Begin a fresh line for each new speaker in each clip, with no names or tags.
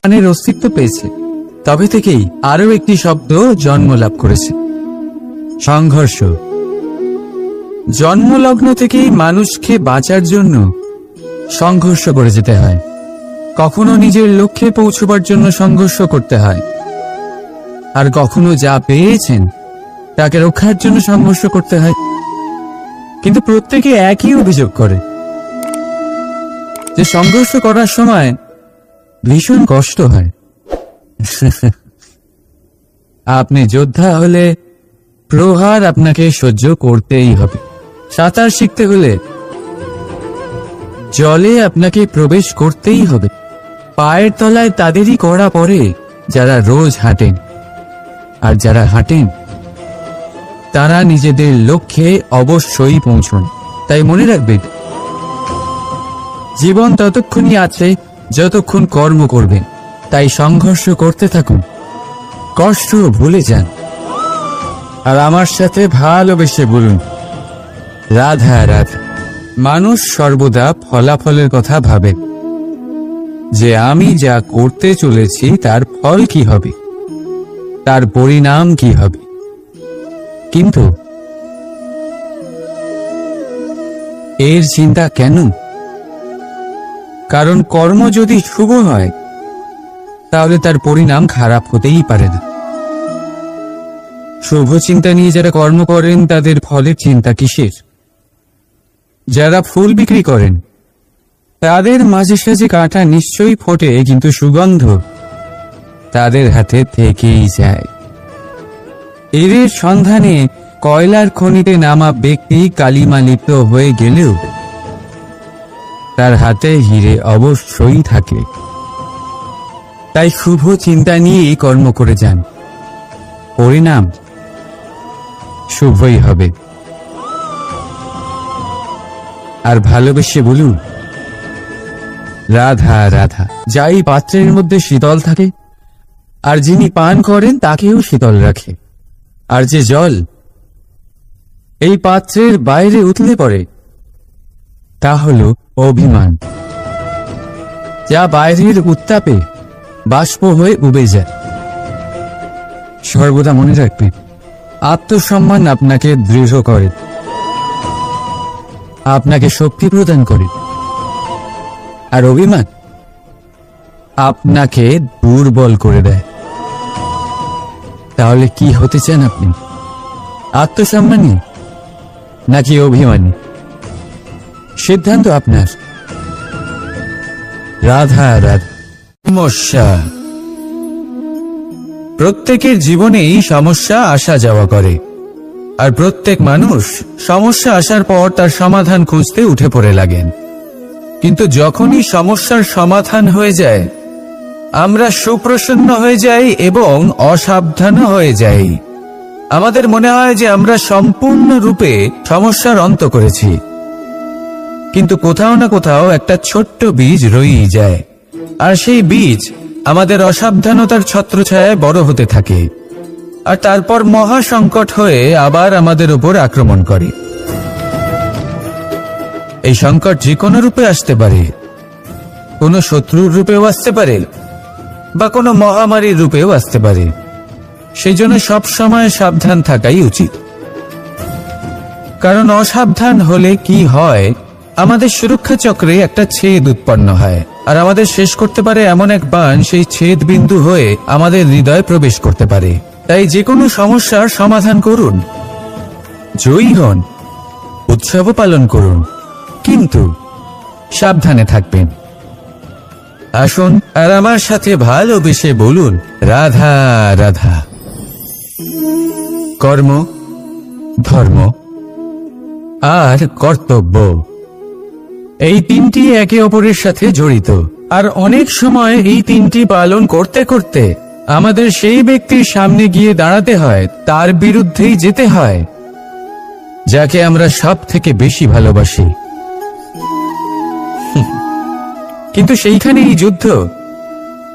প্রাণের অস্তিত্ব পেয়েছে, তবে থেকেই আরো একটি শব্দ জন্ম লাভ করেছে, সংঘর্ষ। জন্মলগ্ন থেকেই মানুষকে বাঁচার জন্য সংঘর্ষ করে যেতে হয়। কখনো নিজের লক্ষ্যে পৌঁছবার জন্য সংঘর্ষ করতে হয়, আর কখনো যা পেয়েছেন তাকে রক্ষার জন্য সংঘর্ষ করতে হয়। কিন্তু প্রত্যেকে একই অভিযোগ করে যে সংঘর্ষ করার সময় ভীষণ কষ্ট হয়। আপনি যোদ্ধা হলে প্রহার আপনাকে সহ্য করতেই হবে। সাঁতার শিখতে হলে জলে আপনাকে প্রবেশ করতেই হবে। পায়ের তলায় তাদেরই কড়া পড়ে যারা রোজ হাঁটেন, আর যারা হাঁটেন তারা নিজেদের লক্ষ্যে অবশ্যই পৌঁছন। তাই মনে রাখবেন, জীবন ততক্ষণই আছে যতক্ষণ কর্ম করবেন। তাই সংঘর্ষ করতে থাকুন, কষ্ট ভুলে যান, আর আমার সাথে ভালোবেসে বলুন, রাধা রাধা। মানুষ সর্বদা ফলাফলের কথা ভাবে, যে আমি যা করতে চলেছি তার ফল কি হবে, তার পরিণাম কি হবে। কিন্তু এর চিন্তা কেন? কারণ কর্ম যদি শুভ হয় তাহলে তার পরিণাম খারাপ হতেই পারে না। শুভ চিন্তা নিয়ে যারা কর্ম করেন তাদের ফলের চিন্তা কিসের? যারা ফুল বিক্রি করেন তাদের মাঝে সাঝে কাঁটা নিশ্চয়ই ফোটে, কিন্তু সুগন্ধ তাদের হাতে থেকেই যায়। এর সন্ধানে কয়লার খনিতে নামা ব্যক্তি কালিমা লিপ্ত হয়ে গেলেও তার হাতে হিরে অবশ্যই থাকে। তাই শুভ চিন্তা নিয়েই কর্ম করে যান, পরিণাম শুভই হবে। আর ভালোবেসে বলুন, রাধা রাধা। যাই পাত্রের মধ্যে শীতল থাকে, আর যিনি পান করেন তাকেও শীতল রাখে। আর যে জল এই পাত্রের বাইরে উতলে পড়ে তা হল অভিমান, যা বাইরের উত্তাপে বাষ্প হয়ে উবে যায়। সর্বদা মনে রাখবেন, আত্মসম্মান আপনাকে দৃঢ় করে, আপনাকে শক্তি প্রদান করে, আর অভিমান আপনাকে দুর্বল করে দেয়। তাহলে কি হতে চান আপনি? আত্মসম্মানী নাকি অভিমানী? সিদ্ধান্ত আপনার। রাধা রাধা। সমস্যা। প্রত্যেকের জীবনেই সমস্যা আসা যাওয়া করে, আর প্রত্যেক মানুষ সমস্যা আসার পর তার সমাধান খুঁজতে উঠে পড়ে লাগেন। কিন্তু যখনই সমস্যার সমাধান হয়ে যায়, আমরা সুপ্রসন্ন হয়ে যাই এবং অসাবধান হয়ে যাই। আমাদের মনে হয় যে আমরা সম্পূর্ণরূপে সমস্যার অন্ত করেছি, কিন্তু কোথাও না কোথাও একটা ছোট্ট বীজ রয়েই যায়, আর সেই বীজ আমাদের অসাবধানতার ছত্রছায়ায় বড় হতে থাকে, আর তারপর মহা সংকট হয়ে আবার আমাদের উপর আক্রমণ করে। এই সংকট যে কোনো রূপে আসতে পারে, কোনো শত্রুর রূপেও আসতে পারে, বা কোনো মহামারীর রূপেও আসতে পারে। সেই জন্য সবসময় সাবধান থাকাই উচিত। কারণ অসাবধান হলে কি হয়, আমাদের সুরক্ষা চক্রে একটা ছেদ উৎপন্ন হয়, আর আমাদের শেষ করতে পারে এমন এক বাণ সেই ছেদ বিন্দু হয়ে আমাদের হৃদয়ে প্রবেশ করতে পারে। তাই যে কোনো সমস্যার সমাধান করুন, জয়ী হন, উৎসব পালন করুন, কিন্তু সাবধানে থাকবেন। আসুন আর আমার সাথে ভালোবেসে বলুন, রাধা রাধা। কর্ম, ধর্ম আর কর্তব্য, এই তিনটি একে অপরের সাথে জড়িত। আর অনেক সময় এই তিনটি পালন করতে করতে আমাদের সেই ব্যক্তির সামনে গিয়ে দাঁড়াতে হয়, তার বিরুদ্ধেই যেতে হয়, যাকে আমরা সব থেকে বেশি ভালোবাসি। কিন্তু সেইখানেই যুদ্ধ,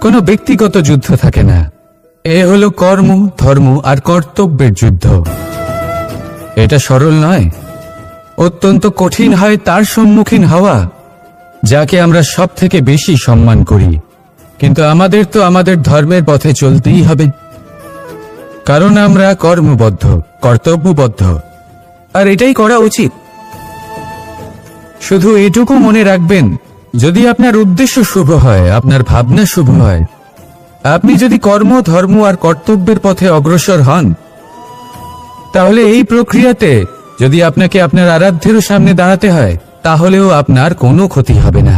কোনো ব্যক্তিগত যুদ্ধ থাকে না। এ হলো কর্ম, ধর্ম আর কর্তব্যের যুদ্ধ। এটা সরল নয়, অত্যন্ত কঠিন হয় তার সম্মুখীন হওয়া যাকে আমরা সব থেকে বেশি সম্মান করি, কিন্তু আমাদের তো আমাদের ধর্মের পথে চলতেই হবে, কারণ আমরা কর্মবদ্ধ, কর্তব্যবদ্ধ, আর এটাই করা উচিত। শুধু এটুকু মনে রাখবেন, যদি আপনার উদ্দেশ্য শুভ হয়, আপনার ভাবনা শুভ হয়, আপনি যদি কর্ম, ধর্ম আর কর্তব্যের পথে অগ্রসর হন, তাহলে এই প্রক্রিয়াতে যদি আপনাকে আপনার আরাধ্যেরও সামনে দাঁড়াতে হয়, তাহলেও আপনার কোনো ক্ষতি হবে না।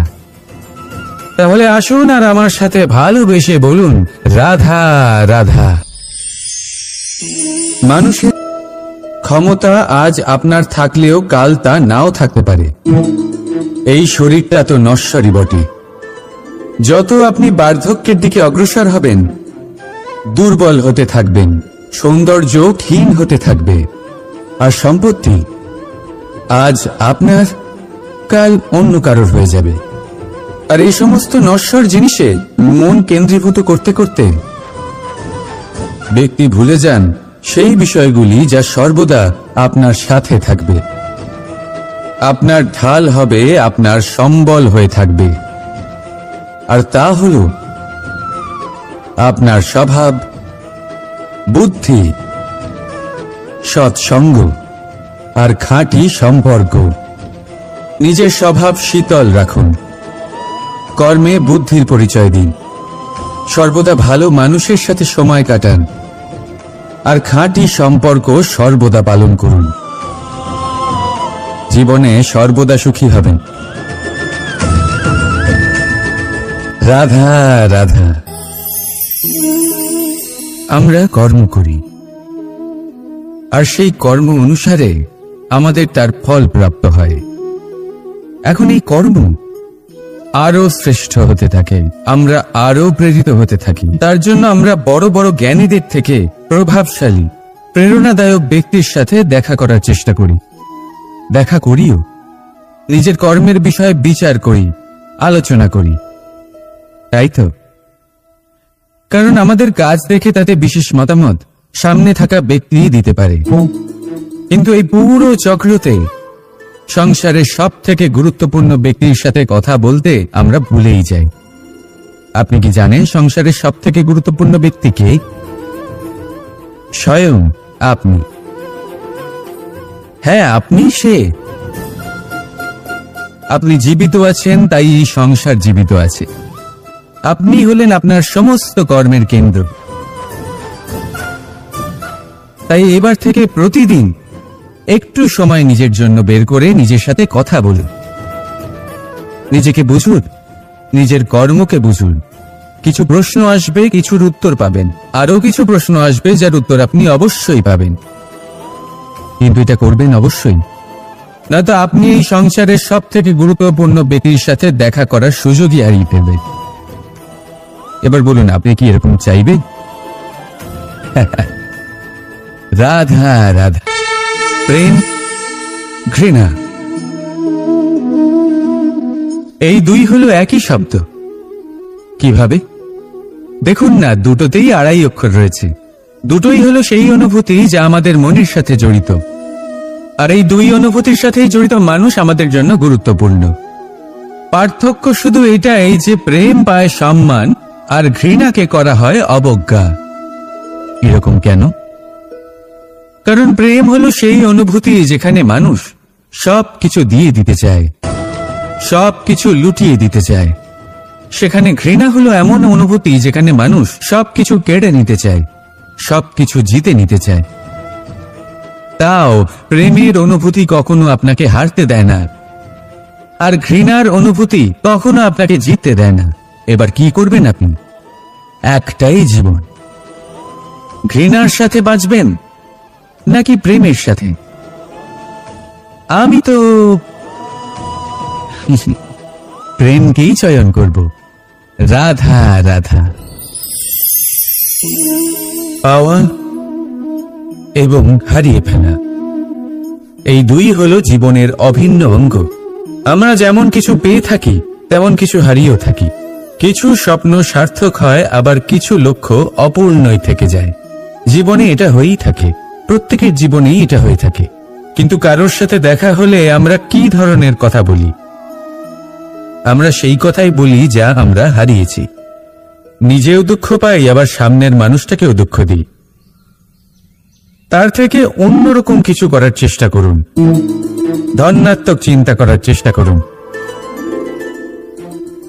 তাহলে আসুন আর আমার সাথে ভালোবেসে বলুন, রাধা রাধা। মানুষের ক্ষমতা আজ আপনার থাকলেও কাল তা নাও থাকতে পারে। এই শরীরটা তো নশ্বরই বটে। যত আপনি বার্ধক্যের দিকে অগ্রসর হবেন, দুর্বল হতে থাকবেন, সৌন্দর্য ক্ষীণ হতে থাকবে, আর সম্পত্তি আজ আপনার, কাল অন্য কারোর হয়ে যাবে। আর এই সমস্ত নশ্বর জিনিসে মন কেন্দ্রীভূত করতে করতে ব্যক্তি ভুলে যান সেই বিষয়গুলি যা সর্বদা আপনার সাথে থাকবে, আপনার ঢাল হবে, আপনার সম্বল হয়ে থাকবে। আর তা হল আপনার স্বভাব, বুদ্ধি, সৎসঙ্গ আর খাঁটি সম্পর্ক। নিজের স্বভাব শীতল রাখুন, কর্মে বুদ্ধির পরিচয় দিন, সর্বদা ভালো মানুষের সাথে সময় কাটান, আর খাঁটি সম্পর্ক সর্বদা পালন করুন। জীবনে সর্বদা সুখী হবেন। রাধা রাধা। আমরা কর্ম করি, আর সেই কর্ম অনুসারে আমাদের তার ফল প্রাপ্ত হয়। এখন এই কর্ম আরো শ্রেষ্ঠ হতে থাকে, আমরা আরো প্রেরিত হতে থাকি। তার জন্য আমরা বড় বড় জ্ঞানীদের থেকে প্রভাবশালী, প্রেরণাদায়ক ব্যক্তির সাথে দেখা করার চেষ্টা করি, দেখা করিও। নিজের কর্মের বিষয়ে বিচার করি, আলোচনা করি, তাই তো? কারণ আমাদের কাজ দেখে তাতে বিশেষ মতামত সামনে থাকা ব্যক্তি দিতে পারে। কিন্তু এই পুরো চক্রতে সংসারের সব থেকে গুরুত্বপূর্ণ ব্যক্তির সাথে কথা বলতে আমরা ভুলেই যাই। আপনি কি জানেন সংসারের সব থেকে গুরুত্বপূর্ণ ব্যক্তি কে? স্বয়ং আপনি। হ্যাঁ, আপনি সে। আপনি জীবিত আছেন, তাই এই সংসার জীবিত আছে। আপনি হলেন আপনার সমস্ত কর্মের কেন্দ্র। তাই এবার থেকে প্রতিদিন একটু সময় নিজের জন্য বের করে নিজের সাথে কথা বলুন, নিজেকে বুঝুন, নিজের কর্মকে বুঝুন। কিছু প্রশ্ন আসবে, কিছুর উত্তর পাবেন, আরো কিছু প্রশ্ন আসবে যার উত্তর আপনি অবশ্যই পাবেন। কিন্তু এটা করবেন অবশ্যই, না তো আপনি এই সংসারের সব থেকে গুরুত্বপূর্ণ ব্যক্তির সাথে দেখা করার সুযোগই হারিয়ে ফেলবেন। এবার বলুন, আপনি কি এরকম চাইবেন? রাধা রাধা। প্রেম, ঘৃণা, এই দুই হলো একই শব্দ। কিভাবে? দেখুন না, দুটোতেই আড়াই অক্ষর রয়েছে। দুটোই হলো সেই অনুভূতি যা আমাদের মনের সাথে জড়িত, আর এই দুই অনুভূতির সাথেই জড়িত মানুষ আমাদের জন্য গুরুত্বপূর্ণ। পার্থক্য শুধু এটাই যে প্রেম পায় সম্মান, আর ঘৃণাকে করা হয় অবজ্ঞা। এরকম কেন? কারণ প্রেম হলো সেই অনুভূতি যেখানে মানুষ সব কিছু দিয়ে দিতে চায়, সব কিছু লুটিয়ে দিতে চায়। সেখানে ঘৃণা হলো এমন অনুভূতি যেখানে মানুষ সবকিছু কেড়ে নিতে চায়, সবকিছু জিতে নিতে চায়। তাও প্রেমের অনুভূতি কখনো আপনাকে হারতে দেয় না, আর ঘৃণার অনুভূতি কখনো আপনাকে জিততে দেয় না। এবার কি করবেন আপনি? একটাই জীবন। ঘৃণার সাথে বাঁচবেন নাকি প্রেমের সাথে? আমি তো প্রেমকেই চয়ন করব। রাধা রাধা। পাওয়া এবং হারিয়ে ফেলা, এই দুই হলো জীবনের অভিন্ন অঙ্গ। আমরা যেমন কিছু পেয়ে থাকি, তেমন কিছু হারিয়েও থাকি। কিছু স্বপ্ন সার্থক হয়, আবার কিছু লক্ষ্য অপূর্ণই থেকে যায়। জীবনে এটা হয়েই থাকে, প্রত্যেকের জীবনেই এটা হয়ে থাকে। কিন্তু কারোর সাথে দেখা হলে আমরা কি ধরনের কথা বলি? আমরা সেই কথাই বলি যা আমরা হারিয়েছি। নিজেও দুঃখ পাই, আবার সামনের মানুষটাকেও দুঃখ দিই। তার থেকে অন্যরকম কিছু করার চেষ্টা করুন, ধনাত্মক চিন্তা করার চেষ্টা করুন,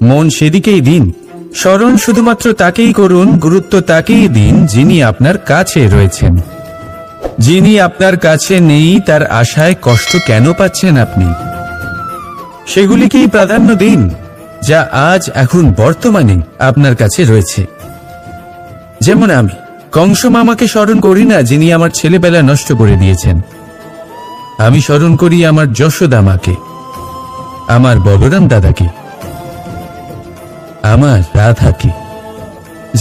মন সেদিকেই দিন। স্মরণ শুধুমাত্র তাকেই করুন, গুরুত্ব তাকেই দিন যিনি আপনার কাছে রয়েছেন। যিনি আপনার কাছে নেই তার আশায় কষ্ট কেন পাচ্ছেন আপনি, সেগুলিকেই প্রাধান্য দিন যা আজ এখন বর্তমানে আপনার কাছে রয়েছে। যেমন আমি কংস মামাকে স্মরণ করি না যিনি আমার ছেলেবেলা নষ্ট করে দিয়েছেন। আমি স্মরণ করি আমার যশোদা মাকে, আমার বলরাম দাদাকে, আমার রাধাকে,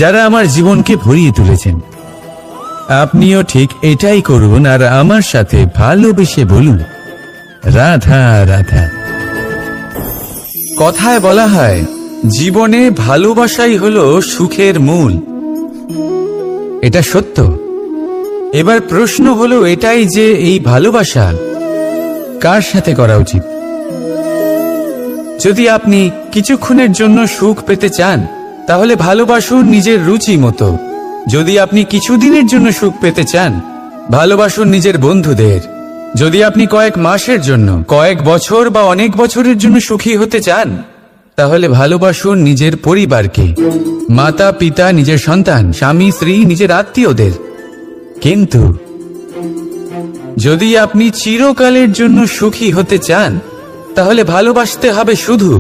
যারা আমার জীবনকে ভরিয়ে তুলেছেন। আপনিও ঠিক এটাই করুন আর আমার সাথে ভালোবেসে বলুন, রাধা রাধা। কথায় বলা হয় জীবনে ভালোবাসাই হলো সুখের মূল। এটা সত্য। এবার প্রশ্ন হলো এটাই যে এই ভালোবাসা কার সাথে করা উচিত। যদি আপনি কিছুক্ষণের জন্য সুখ পেতে চান তাহলে ভালোবাসুন নিজের রুচি মতো। যদি আপনি কিছুদিনের জন্য সুখ পেতে চান ভালোবাসুন নিজের বন্ধুদের। যদি আপনি কয়েক মাসের জন্য, কয়েক বছর বা অনেক বছরের জন্য সুখী হতে চান তাহলে ভালোবাসুন নিজের পরিবারকে, মাতা পিতা, নিজের সন্তান, স্বামী স্ত্রী, নিজের আত্মীয়দের। কিন্তু যদি আপনি চিরকালের জন্য সুখী হতে চান তাহলে ভালোবাসতে হবে শুধু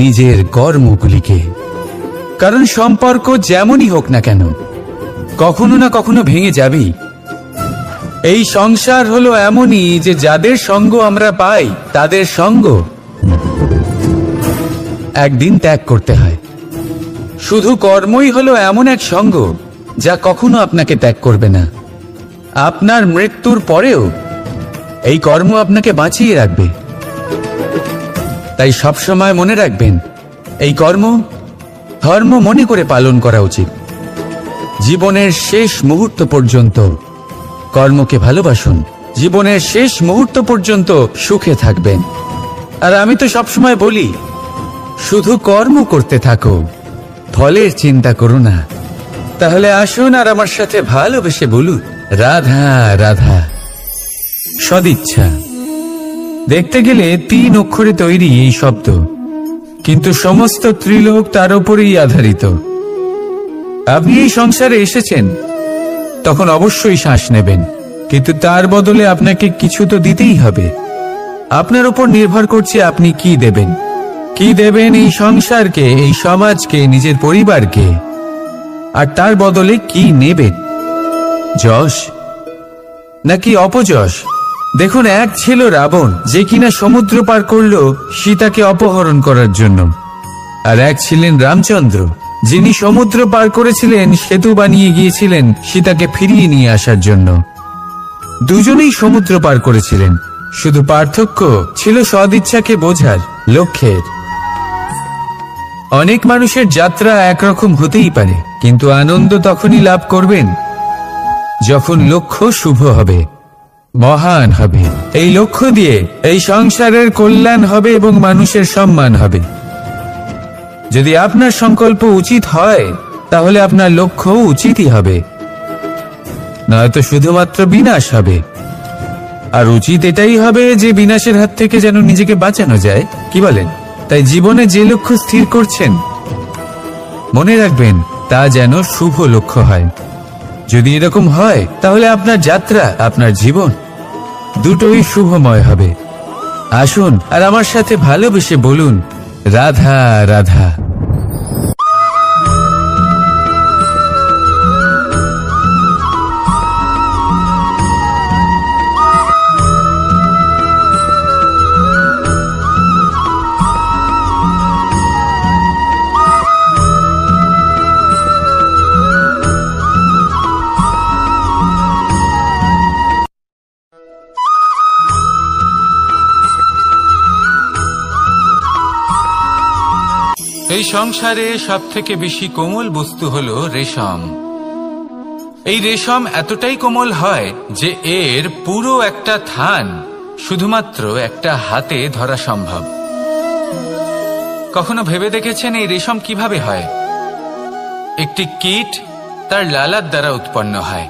নিজের কর্মগুলিকে। কারণ সম্পর্ক যেমনই হোক না কেন কখনো না কখনো ভেঙে যাবেই। এই সংসার হলো এমনই যে যাদের সঙ্গ আমরা পাই তাদের সঙ্গ একদিন ত্যাগ করতে হয়। শুধু কর্মই হলো এমন এক সঙ্গ যা কখনো আপনাকে ত্যাগ করবে না। আপনার মৃত্যুর পরেও এই কর্ম আপনাকে বাঁচিয়ে রাখবে। তাই সবসময় মনে রাখবেন, এই কর্ম ধর্ম মনে করে পালন করা উচিত। জীবনের শেষ মুহূর্ত পর্যন্ত কর্মকে ভালোবাসুন, জীবনের শেষ মুহূর্ত পর্যন্ত সুখে থাকবেন। আর আমি তো সবসময় বলি, শুধু কর্ম করতে থাকো, ফলের চিন্তা করো না। তাহলে আসুন আর আমার সাথে ভালোবেসে বলুন, রাধা রাধা। সদিচ্ছা দেখতে গেলে 3 অক্ষরে তৈরি এই শব্দ, কিন্তু সমস্ত ত্রিলোক তার উপরেই আধারিত। আপনি এই সংসারে এসেছেন তখন অবশ্যই শ্বাস নেবেন, কিন্তু তার বদলে আপনাকে কিছু তো দিতেই হবে। আপনার উপর নির্ভর করছে আপনি কি দেবেন। কি দেবেন এই সংসারকে, এই সমাজকে, নিজের পরিবারকে, আর তার বদলে কি নেবেন? যশ নাকি অপযশ? দেখুন, এক ছিল রাবণ যে কিনা সমুদ্র পার করল সীতাকে অপহরণ করার জন্য, আর এক ছিলেন রামচন্দ্র যিনি সমুদ্র পার করেছিলেন, সেতু বানিয়ে গিয়েছিলেন সীতাকে ফিরিয়ে নিয়ে আসার জন্য। দুজনেই সমুদ্র পার করেছিলেন, শুধু পার্থক্য ছিল সদিচ্ছাকে বোঝার লক্ষ্যের। অনেক মানুষের যাত্রা একরকম হতেই পারে, কিন্তু আনন্দ তখনই লাভ করবেন যখন লক্ষ্য শুভ হবে, মহান হবে। এই লক্ষ্য দিয়ে এই সংসারের কল্যাণ হবে এবং মানুষের সম্মান হবে। যদি আপনার সংকল্প উচিত হয় তাহলে আপনার লক্ষ্য উচিতই হবে, নয়তো শুধুমাত্র বিনাশ হবে। আর উচিত এটাই হবে যে বিনাশের হাত থেকে যেন নিজেকে বাঁচানো যায়, কি বলেন? তাই জীবনে যে লক্ষ্য স্থির করছেন মনে রাখবেন তা যেন শুভ লক্ষ্য হয়। যদি এরকম হয় তাহলে আপনার যাত্রা, আপনার জীবন দুটোই শুভময় হবে। আসুন আর আমার সাথে ভালোবেসে বলুন, রাধা রাধা। এই সংসারে সব থেকে বেশি কোমল বস্তু হলো রেশম। এই রেশম এতটাই কোমল হয় যে এর পুরো একটা থান শুধুমাত্র একটা হাতে ধরা সম্ভব। কখনো ভেবে দেখেছেন এই রেশম কিভাবে হয়? একটি কীট তার লালার দ্বারা উৎপন্ন হয়।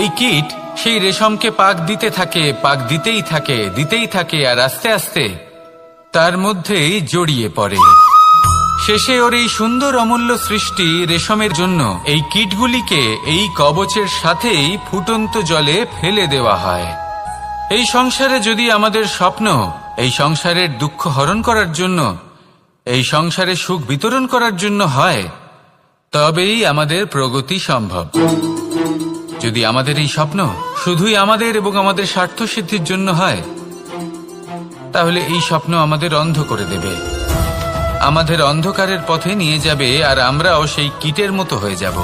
এই কীট সেই রেশমকে পাক দিতে থাকে, পাক দিতেই থাকে আর আস্তে আস্তে তার মধ্যেই জড়িয়ে পড়ে। শেষে ওর এই সুন্দর অমূল্য সৃষ্টি রেশমের জন্য এই কীটগুলিকে এই কবচের সাথেই ফুটন্ত জলে ফেলে দেওয়া হয়। এই সংসারে যদি আমাদের স্বপ্ন এই সংসারের দুঃখ হরণ করার জন্য, এই সংসারে সুখ বিতরণ করার জন্য হয়, তবেই আমাদের প্রগতি সম্ভব। যদি আমাদের এই স্বপ্ন শুধুই আমাদের এবং আমাদের স্বার্থ সিদ্ধির জন্য হয়, তাহলে এই স্বপ্ন আমাদের অন্ধ করে দেবে, আমাদের অন্ধকারের পথে নিয়ে যাবে, আর আমরাও সেই কীটের মতো হয়ে যাব।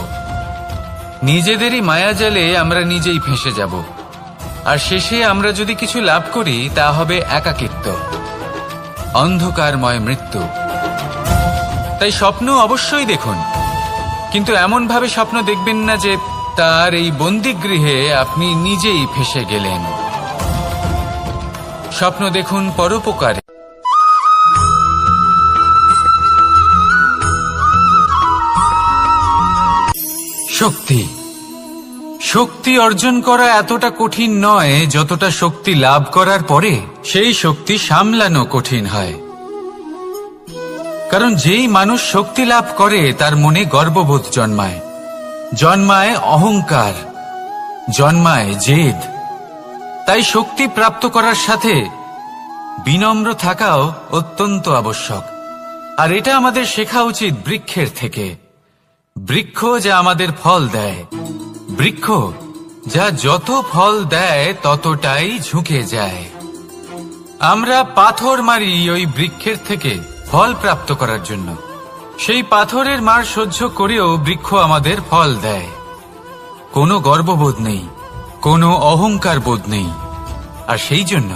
নিজেদেরই মায়াজালে আমরা নিজেই ফেঁসে যাব, আর শেষে আমরা যদি কিছু লাভ করি তা হবে একাকিত্ব, অন্ধকারময় মৃত্যু। তাই স্বপ্ন অবশ্যই দেখুন, কিন্তু এমন ভাবে স্বপ্ন দেখবেন না যে তার এই বন্দিগৃহে আপনি নিজেই ফেঁসে গেলেন। স্বপ্ন দেখুন পরোপকারে। শক্তি শক্তি অর্জন করা এতটা কঠিন নয় যতটা শক্তি লাভ করার পরে সেই শক্তি সামলানো কঠিন হয়। কারণ যেই মানুষ শক্তি লাভ করে তার মনে গর্ববোধ জন্মায়, জন্মায় অহংকার, জন্মায় জেদ। তাই শক্তি প্রাপ্ত করার সাথে বিনম্র থাকাও অত্যন্ত আবশ্যক। আর এটা আমাদের শেখা উচিত বৃক্ষের থেকে। বৃক্ষ যা আমাদের ফল দেয়, বৃক্ষ যা যত ফল দেয় ততটাই ঝুঁকে যায়। আমরা পাথর মারি ওই বৃক্ষের থেকে ফল প্রাপ্ত করার জন্য। সেই পাথরের মার সহ্য করেও বৃক্ষ আমাদের ফল দেয়। কোনো গর্ববোধ নেই, কোনো অহংকার বোধ নেই, আর সেই জন্য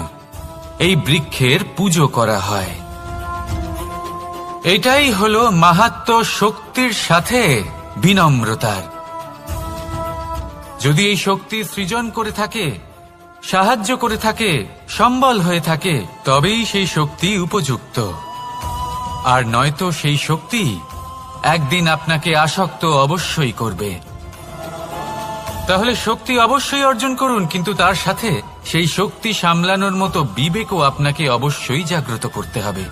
এই বৃক্ষের পুজো করা হয়। এটাই হলো মাহাত্ম্য শক্তির সাথে বিনম্রতার। যদি এই শক্তি সৃজন করে থাকে, সাহায্য করে থাকে, সম্বল হয়ে থাকে, তবেই সেই শক্তি উপযুক্ত। আর নয়তো সেই শক্তি একদিন আপনাকে আসক্ত অবশ্যই করবে। তাহলে শক্তি অবশ্যই অর্জন করুন, কিন্তু তার সাথে সেই শক্তি সামলানোর মতো বিবেকও আপনাকে অবশ্যই জাগ্রত করতে হবে।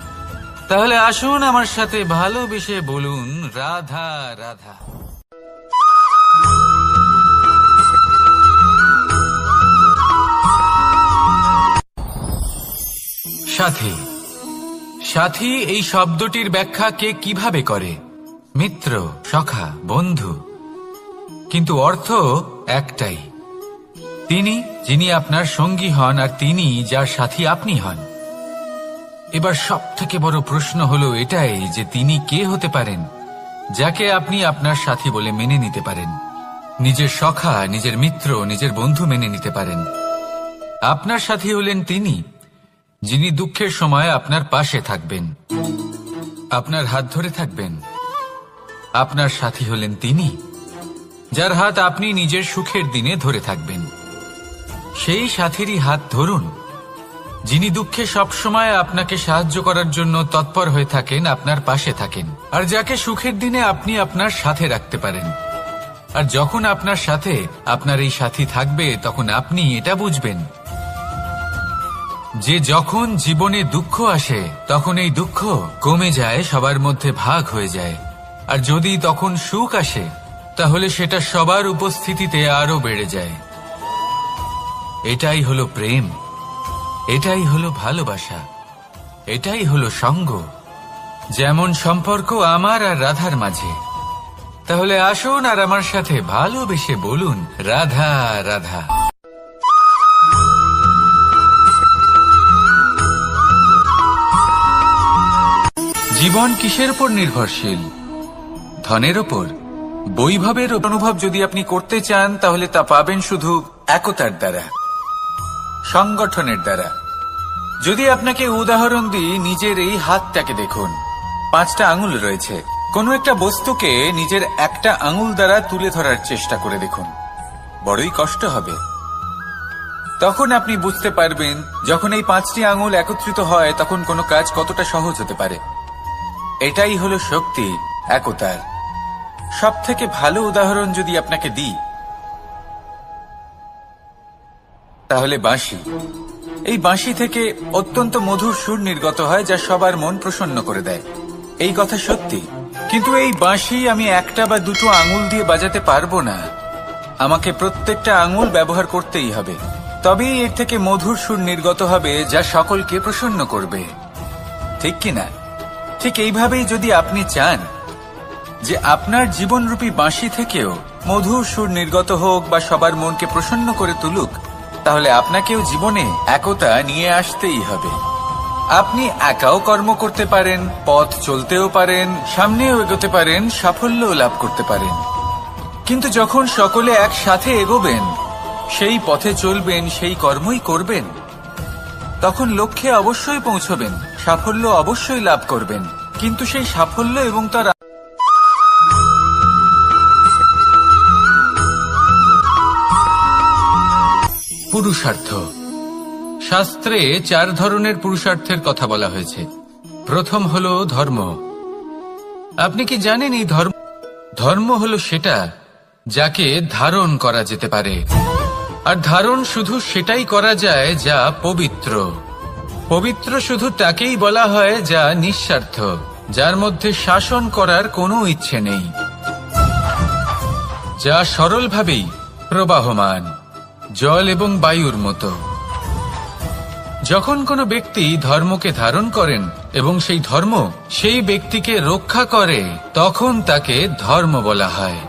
তাহলে আসুন আমার সাথে ভালোবেসে বলুন রাধা রাধা। সাথী সাথী এই শব্দটির ব্যাখ্যা কে কিভাবে করে? মিত্র, সখা, বন্ধু। কিন্তু অর্থ একটাই, তিনি যিনি আপনার সঙ্গী হন আর তিনি যার সাথী আপনি হন। এবার সব থেকে বড় প্রশ্ন হলো এটাই যে তিনি কে হতে পারেন যাকে আপনি আপনার সাথী বলে মেনে নিতে পারেন, নিজের সখা, নিজের মিত্র, নিজের বন্ধু মেনে নিতে পারেন। আপনার সাথী হলেন তিনি যিনি দুঃখের সময় আপনার পাশে থাকবেন, আপনার হাত ধরে থাকবেন। আপনার সাথী হলেন তিনি যার হাত আপনি নিজের সুখের দিনে ধরে থাকবেন। সেই সাথীরই হাত ধরুন যিনি দুঃখে সবসময় আপনাকে সাহায্য করার জন্য তৎপর হয়ে থাকেন, আপনার পাশে থাকেন, আর যাকে সুখের দিনে আপনি আপনার সাথে রাখতে পারেন। আর যখন আপনার সাথে আপনার এই সাথী থাকবে তখন আপনি এটা বুঝবেন যে যখন জীবনে দুঃখ আসে তখন এই দুঃখ কমে যায়, সবার মধ্যে ভাগ হয়ে যায়। আর যদি তখন সুখ আসে তাহলে সেটা সবার উপস্থিতিতে আরো বেড়ে যায়। এটাই হলো প্রেম, এটাই হলো ভালোবাসা, এটাই হলো সঙ্গ। যেমন সম্পর্ক আমার আর রাধার মাঝে। তাহলে আসুন আর আমার সাথে ভালোবেসে বলুন রাধা রাধা। জীবন কিসের উপর নির্ভরশীল? ধনের ওপর, বৈভবের অনুভব যদি আপনি করতে চান তাহলে তা পাবেন শুধু একতার দ্বারা, সংগঠনের দ্বারা। যদি আপনাকে উদাহরণ দিই, নিজের এই হাতটাকে দেখুন, 5টা আঙুল রয়েছে। কোনো একটা বস্তুকে নিজের একটা আঙুল দ্বারা তুলে ধরার চেষ্টা করে দেখুন, বড়ই কষ্ট হবে। তখন আপনি বুঝতে পারবেন যখন এই 5টি আঙুল একত্রিত হয় তখন কোনো কাজ কতটা সহজ হতে পারে। এটাই হলো শক্তি
একতার সব থেকে ভালো উদাহরণ যদি আপনাকে দিই, তাহলে বাঁশি। এই বাঁশি থেকে অত্যন্ত মধুর সুর নির্গত হয়, যা সবার মন প্রসন্ন করে দেয়। এই কথা সত্যি, কিন্তু এই বাঁশি আমি একটা বা দুটো আঙুল দিয়ে বাজাতে পারবো না। আমাকে প্রত্যেকটা আঙুল ব্যবহার করতেই হবে, তবেই এর থেকে মধুর সুর নির্গত হবে, যা সকলকে প্রসন্ন করবে। ঠিক কিনা? ঠিক এইভাবেই যদি আপনি চান যে আপনার জীবনরূপী বাঁশি থেকেও মধুর সুর নির্গত হোক বা সবার মনকে প্রসন্ন করে তুলুক, তাহলে আপনাকেও জীবনে একতা নিয়ে আসতেই হবে। আপনি একাও কর্ম করতে পারেন, পথ চলতেও পারেন, সামনেও এগোতে পারেন, সাফল্যও লাভ করতে পারেন। কিন্তু যখন সকলে একসাথে এগোবেন, সেই পথে চলবেন, সেই কর্মই করবেন, তখন লক্ষ্যে অবশ্যই পৌঁছবেন, সাফল্য অবশ্যই লাভ করবেন। কিন্তু সেই সাফল্য এবং তার পুরুষার্থ। শাস্ত্রে 4 ধরনের পুরুষার্থের কথা বলা হয়েছে। প্রথম হলো ধর্ম। আপনি কি জানেন এই ধর্ম হলো সেটা যাকে ধারণ করা যেতে পারে, আর ধারণ শুধু সেটাই করা যায় যা পবিত্র। পবিত্র শুধু তাকেই বলা হয় যা নিঃস্বার্থ, যার মধ্যে শাসন করার কোনো ইচ্ছে নেই, যা সরলভাবেই প্রবাহমান, জল এবং বায়ুর মতো। যখন কোনো ব্যক্তি ধর্মকে ধারণ করেন এবং সেই ধর্ম সেই ব্যক্তিকে রক্ষা করে, তখন তাকে ধর্ম বলা হয়।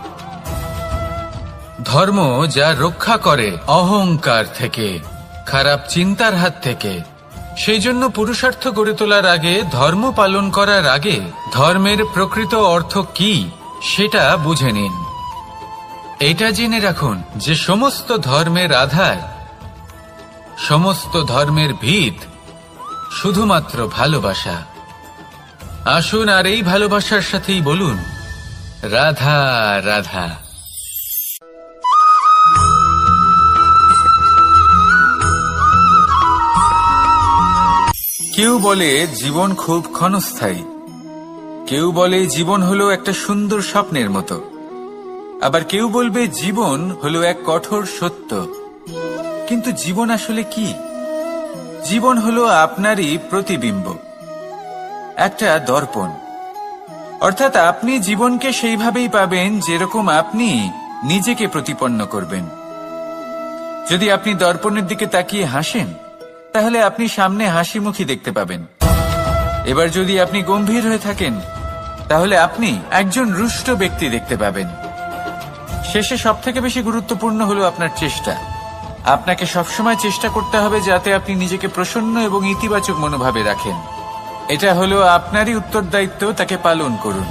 ধর্ম যা রক্ষা করে অহংকার থেকে, খারাপ চিন্তার হাত থেকে। সেই জন্য পুরুষার্থ গড়ে তোলার আগে, ধর্ম পালন করার আগে, ধর্মের প্রকৃত অর্থ কি সেটা বুঝে নিন। এটা জেনে রাখুন যে সমস্ত ধর্মের আধার, সমস্ত ধর্মের ভিত শুধুমাত্র ভালোবাসা। আসুন আর এই ভালোবাসার সাথেই বলুন, রাধা রাধা। কেউ বলে জীবন খুব ক্ষণস্থায়ী, কেউ বলে জীবন হলো একটা সুন্দর স্বপ্নের মতো, আবার কেউ বলবে জীবন হলো এক কঠোর সত্য। কিন্তু জীবন আসলে কি? জীবন হলো আপনারই প্রতিবিম্ব, একটা দর্পণ। অর্থাৎ আপনি জীবনকে সেইভাবেই পাবেন যেরকম আপনি নিজেকে প্রতিপন্ন করবেন। যদি আপনি দর্পণের দিকে তাকিয়ে হাসেন, তাহলে আপনি সামনে হাসি মুখী দেখতে পাবেন। এবার যদি আপনি গম্ভীর হয়ে থাকেন, তাহলে আপনি একজন রুষ্ট ব্যক্তি দেখতে পাবেন। শেষে সবথেকে বেশি গুরুত্বপূর্ণ হলো আপনার চেষ্টা। আপনাকে সবসময় চেষ্টা করতে হবে যাতে আপনি নিজেকে প্রসন্ন এবং ইতিবাচক মনোভাবে রাখেন। এটা হলো আপনারই উত্তরদায়িত্ব, তাকে পালন করুন।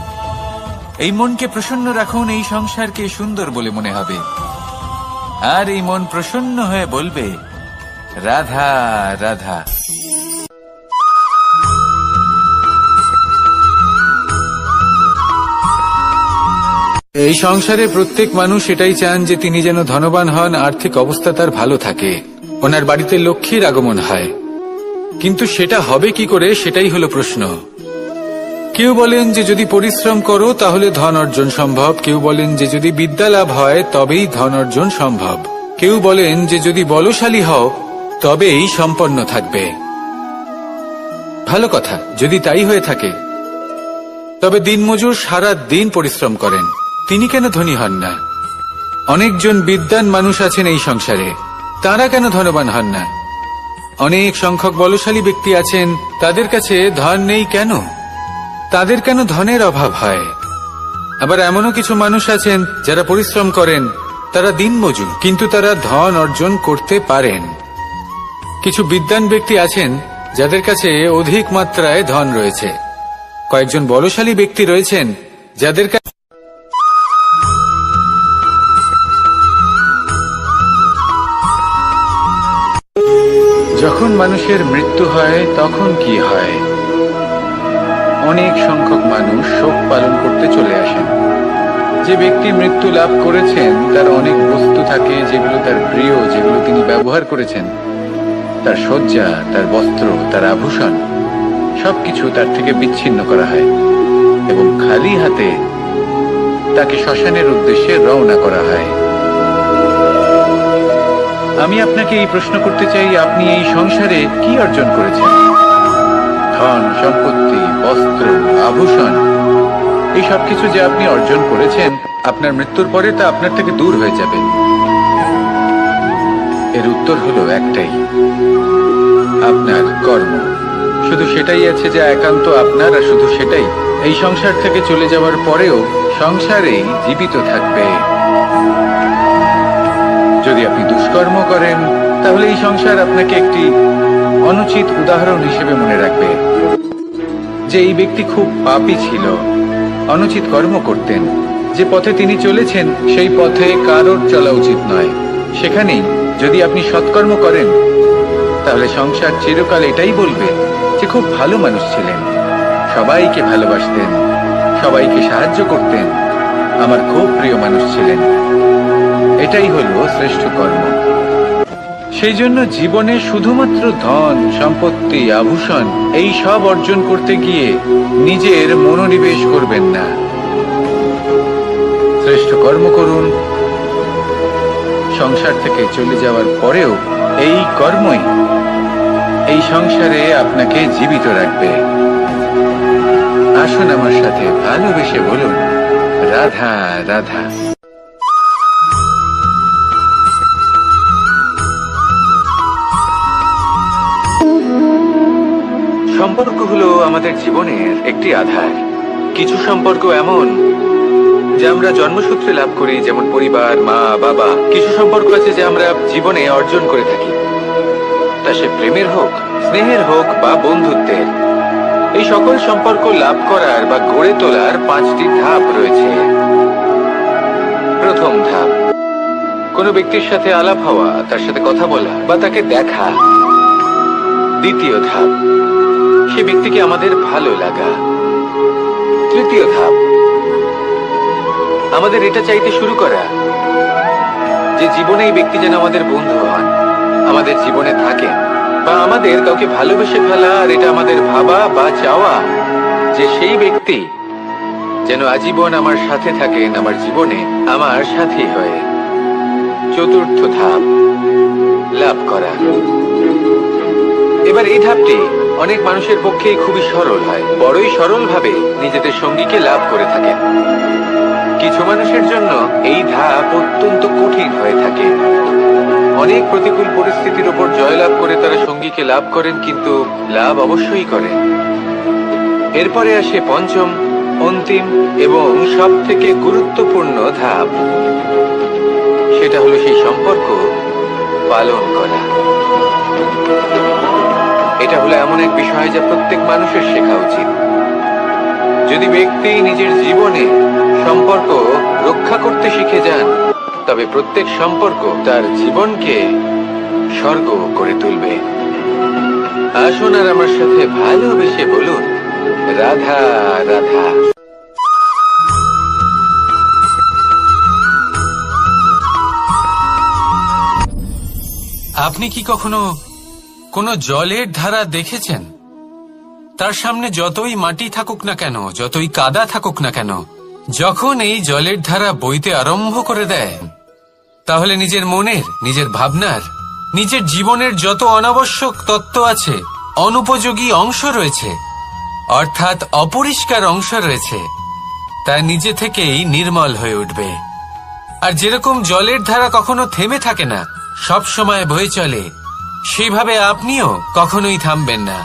এই মনকে প্রসন্ন রাখুন, এই সংসারকে সুন্দর বলে মনে হবে। আর এই মন প্রসন্ন হয়ে বলবে, রাধা রাধা। এই সংসারে প্রত্যেক মানুষ এটাই চান যে তিনি যেন ধনবান হন, আর্থিক অবস্থা তার ভালো থাকে, ওনার বাড়িতে লক্ষ্মীর আগমন হয়। কিন্তু সেটা হবে কি করে, সেটাই হলো প্রশ্ন। কেউ বলেন যে যদি পরিশ্রম করো তাহলে ধন অর্জন সম্ভব, কেউ বলেন যে যদি বিদ্যা লাভ হয় তবেই ধন অর্জন সম্ভব, কেউ বলেন যে যদি বলশালী হও তবেই সম্পন্ন থাকবে। ভালো কথা, যদি তাই হয়ে থাকে, তবে দিনমজুর সারা দিন পরিশ্রম করেন, তিনি কেন ধনী হন না? অনেকজন বিদ্বান মানুষ আছেন এই সংসারে, তারা কেন ধনবান হন না? অনেক সংখ্যক বলশালী ব্যক্তি আছেন, তাদের কাছে ধন নেই কেন? তাদের কেন ধনের অভাব হয়? আবার এমনও কিছু মানুষ আছেন যারা পরিশ্রম করেন, তারা দিনমজুর, কিন্তু তারা ধন অর্জন করতে পারেন। কিছু বিদ্বান ব্যক্তি আছেন যাদের কাছে অধিক মাত্রায় ধন রয়েছে। কয়েকজন বলশালী ব্যক্তি রয়েছেন যাদের কাছে যখন মানুষের মৃত্যু হয় তখন কি হয়? অনেক সংখ্যক মানুষ শোক পালন করতে চলে আসেন। যে ব্যক্তি মৃত্যু লাভ করেছেন তার অনেক বস্তু থাকে যেগুলো তার প্রিয়, যেগুলো তিনি ব্যবহার করেছেন। তার শয্যা, তার বস্ত্র, তার আভূষণ সবকিছু তার থেকে বিচ্ছিন্ন করা হয়। এবং খালি হাতে তাকে শ্মশানের উদ্দেশ্যে রওনা করা হয়। আমি আপনাকে এই প্রশ্ন করতে চাই, আপনি এই সংসারে কি অর্জন করেছেন? ধন সম্পত্তি, বস্ত্র, আভূষণ, এই সবকিছু যে আপনি অর্জন করেছেন, আপনার মৃত্যুর পরে তা আপনার থেকে দূর হয়ে যাবে। এর উত্তর হলো একটাই, আপনার কর্ম। শুধু সেটাই আছে যা একান্ত আপনার, আর শুধু সেটাই এই সংসার থেকে চলে যাওয়ার পরেও সংসারেই জীবিত থাকবে। যদি আপনি দুষ্কর্ম করেন, তাহলে এই সংসার আপনাকে একটি অনুচিত উদাহরণ হিসেবে মনে রাখবে যে এই ব্যক্তি খুব পাপী ছিল, অনুচিত কর্ম করতেন। যে পথে তিনি চলেছেন সেই পথে কারোর চলা উচিত নয়। সেখানেই যদি আপনি সৎকর্ম করেন, তাহলে সংসার চিরকাল এটাই বলবে যে খুব ভালো মানুষ ছিলেন, সবাইকে ভালোবাসতেন, সবাইকে সাহায্য করতেন, আমার খুব প্রিয় মানুষ ছিলেন। এটাই হলো শ্রেষ্ঠ কর্ম। সেই জন্য জীবনে শুধুমাত্র ধন সম্পত্তি, আভূষণ এই সব অর্জন করতে গিয়ে নিজের মনোনিবেশ করবেন না। শ্রেষ্ঠ কর্ম করুন। সংসার থেকে চলে যাওয়ার পরেও এই কর্মই এই সংসারে আপনাকে জীবিত রাখবে। আসুন আমার সাথে ভালোবেসে বলুন, রাধা রাধা। সম্পর্ক হলো আমাদের জীবনের একটি আধার। কিছু সম্পর্ক এমন যে আমরা জন্মসূত্রে লাভ করি, যেমন পরিবার, মা বাবা। কিছু সম্পর্ক আছে যে আমরা জীবনে অর্জন করে থাকি, তা সে প্রেমের হোক, স্নেহের হোক বা বন্ধুত্বের। এই সকল সম্পর্ক লাভ করার বা গড়ে তোলার 5টি ধাপ রয়েছে। প্রথম ধাপ, কোনো ব্যক্তির সাথে আলাপ হওয়া, তার সাথে কথা বলা বা তাকে দেখা। দ্বিতীয় ধাপ, সে ব্যক্তিকে আমাদের ভালো লাগা। তৃতীয় ধাপ, আমাদের এটা চাইতে শুরু করা যে জীবনে এই ব্যক্তি যেন আমাদের বন্ধু হন, আমাদের জীবনে থাকেন, বা আমাদের কাউকে ভালোবেসে ফেলা। আর এটা আমাদের ভাবা বা চাওয়া যে সেই ব্যক্তি যেন আজীবন আমার সাথে থাকেন, আমার জীবনে আমার সাথী হয়ে। চতুর্থ ধাপ, লাভ করা। এবার এই ধাপটি অনেক মানুষের পক্ষেই খুবই সরল হয়, বড়ই সরল ভাবে নিজেদের সঙ্গীকে লাভ করে থাকেন। কিছু মানুষের জন্য এই ধাপ অত্যন্ত কঠিন হয়ে থাকে। অনেক প্রতিকূল পরিস্থিতির উপর জয়লাভ করে তারা সঙ্গীকে লাভ করেন, কিন্তু লাভ অবশ্যই করেন। এরপরে আসে পঞ্চম, অন্তিম এবং সব থেকে গুরুত্বপূর্ণ ধাপ। সেটা হলো সেই সম্পর্ক পালন করা। এটা হলো এমন এক বিষয় যা প্রত্যেক মানুষের শেখা উচিত। যদি ব্যক্তি নিজের জীবনে সম্পর্ক রক্ষা করতে শিখে যান, তবে প্রত্যেক সম্পর্ক তার জীবনকে স্বর্গ করে তুলবে। আসুন আর আমার সাথে ভালোবেসে বলুন, রাধা রাধা। আপনি কি কখনো কোনো জলের ধারা দেখেছেন? তার সামনে যতই মাটি থাকুক না কেন, যতই কাদা থাকুক না কেন, যখন এই জলের ধারা বইতে আরম্ভ করে দেয়, তাহলে নিজের মনের, নিজের ভাবনার, নিজের জীবনের যত অনাবশ্যক তত্ত্ব আছে, অনুপযোগী অংশ রয়েছে, অর্থাৎ অপরিষ্কার অংশ রয়েছে, তা নিজে থেকেই নির্মল হয়ে উঠবে। আর যেরকম জলের ধারা কখনো থেমে থাকে না, সব সময় বয়ে চলে, সেইভাবে আপনিও কখনোই থামবেন না।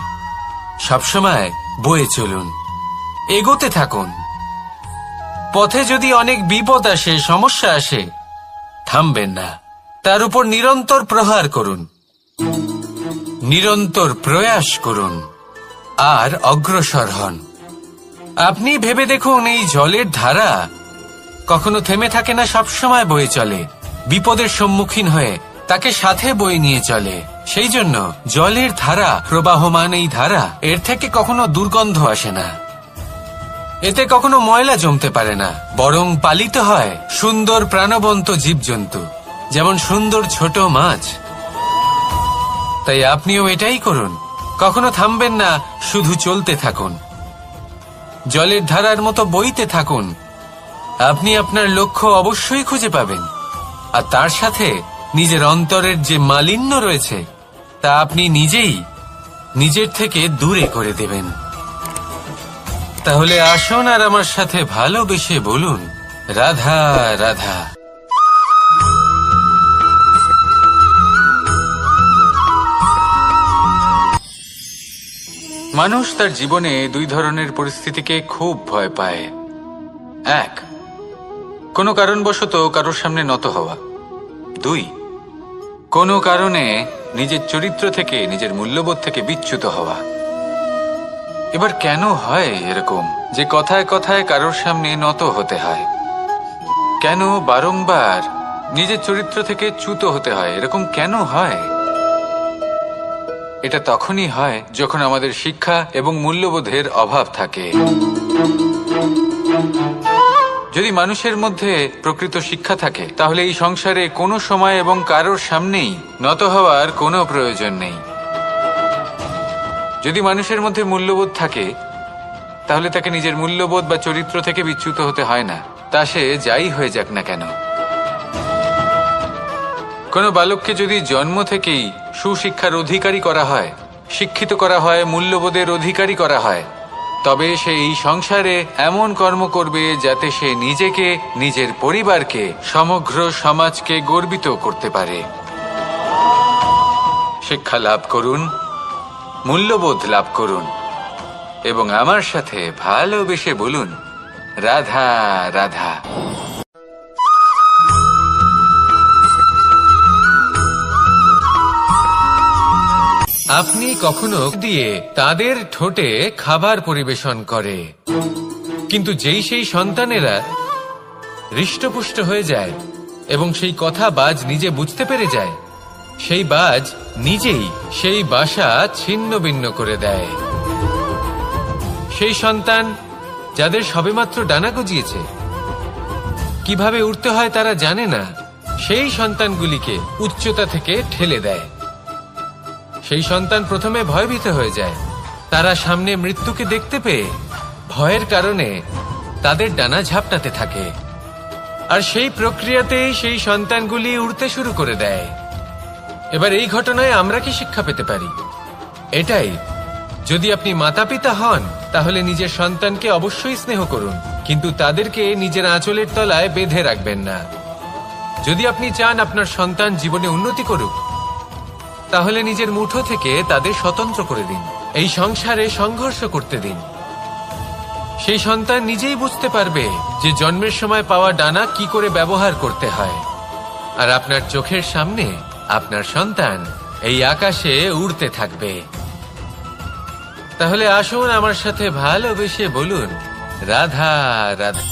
সবসময় বয়ে চলুন, এগোতে থাকুন। পথে যদি অনেক বিপদ আসে, সমস্যা আসে, থামবেন না, তার উপর নিরন্তর প্রহার করুন, নিরন্তর প্রয়াস করুন আর অগ্রসর হন। আপনি ভেবে দেখুন, এই জলের ধারা কখনো থেমে থাকে না, সবসময় বয়ে চলে, বিপদের সম্মুখীন হয়ে তাকে সাথে বয়ে নিয়ে চলে। সেই জন্য জলের ধারা, প্রবাহমান এই ধারা, এর থেকে কখনো দুর্গন্ধ আসে না, এতে কখনো ময়লা জমতে পারে না, বরং পালিত হয় সুন্দর প্রাণবন্ত জীবজন্তু, যেমন সুন্দর ছোট মাছ। তাই আপনিও এটাই করুন, কখনো থামবেন না, শুধু চলতে থাকুন। জলের ধারার মতো বইতে থাকুন। আপনি আপনার লক্ষ্য অবশ্যই খুঁজে পাবেন, আর তার সাথে নিজের অন্তরের যে মালিন্য রয়েছে তা আপনি নিজেই নিজের থেকে দূরে করে দেবেন। তাহলে আসুন আর আমার সাথে ভালোবেসে বলুন, রাধা রাধা। মানুষ তার জীবনে দুই ধরনের পরিস্থিতিকে খুব ভয় পায়। এক, কোনো কারণবশত কারোর সামনে নত হওয়া। দুই, কোনো কারণে নিজের চরিত্র থেকে, নিজের মূল্যবোধ থেকে বিচ্যুত হওয়া। এবার কেন হয় এরকম যে কথায় কথায় কারোর সামনে নত হতে হয়? কেন বারংবার নিজের চরিত্র থেকে চ্যুত হতে হয়? এরকম কেন হয়? এটা তখনই হয় যখন আমাদের শিক্ষা এবং মূল্যবোধের অভাব থাকে। যদি মানুষের মধ্যে প্রকৃত শিক্ষা থাকে তাহলে এই সংসারে কোনো সময় এবং কারোর সামনেই নত হওয়ার কোনো প্রয়োজন নেই। যদি মানুষের মধ্যে মূল্যবোধ থাকে তাহলে তাকে নিজের মূল্যবোধ বা চরিত্র থেকে বিচ্যুত হতে হয় না, তা সে যাই হয়ে যাক না কেন। কোনো বালককে যদি জন্ম থেকেই সুশিক্ষার অধিকারী করা হয়, শিক্ষিত করা হয়, মূল্যবোধের অধিকারী করা হয়, তবে সে এই সংসারে এমন কর্ম করবে যাতে সে নিজেকে, নিজের পরিবারকে, সমগ্র সমাজকে গর্বিত করতে পারে। শিক্ষা লাভ করুন, মূল্যবোধ লাভ করুন এবং আমার সাথে ভালোবেসে বলুন, রাধা রাধা। আপনি কখনো দিয়ে তাদের ঠোঁটে খাবার পরিবেশন করে, কিন্তু যেই সেই সন্তানেরা হৃষ্টপুষ্ট হয়ে যায় এবং সেই কথা বাজ নিজে বুঝতে পেরে যায়, সেই বাজ নিজেই সেই বাসা ছিন্ন ভিন্ন করে দেয়। সেই সন্তান যাদের সবেমাত্র ডানা গজিয়েছে, কিভাবে উড়তে হয় তারা জানে না, সেই সন্তানগুলিকে উচ্চতা থেকে ঠেলে দেয়। সেই সন্তান প্রথমে ভয়ভীত হয়ে যায়। তারা সামনে মৃত্যুকে দেখতে পেয়ে ভয়ের কারণে তাদের ডানা ঝাপটাতে থাকে, আর সেই প্রক্রিয়াতেই সেই সন্তানগুলি উড়তে শুরু করে দেয়। এবার এই ঘটনায় আমরা কি শিক্ষা পেতে পারি? এটাই, যদি আপনি মাতা পিতা হন তাহলে নিজের সন্তানকে অবশ্যই স্নেহ করুন, কিন্তু তাদেরকে নিজের আঁচলের তলায় বেঁধে রাখবেন না। যদি আপনি চান আপনার সন্তান জীবনে উন্নতি করুক, তাহলে নিজের মুঠো থেকে তাদের স্বতন্ত্র করে দিন, এই সংসারে সংঘর্ষ করতে দিন। সেই সন্তান নিজেই বুঝতে পারবে যে জন্মের সময় পাওয়া ডানা কি করে ব্যবহার করতে হয়, আর আপনার চোখের সামনে আপনার সন্তান এই আকাশে উড়তে থাকবে। তাহলে আসুন আমার সাথে ভালোবেসে বলুন, রাধা রাধা।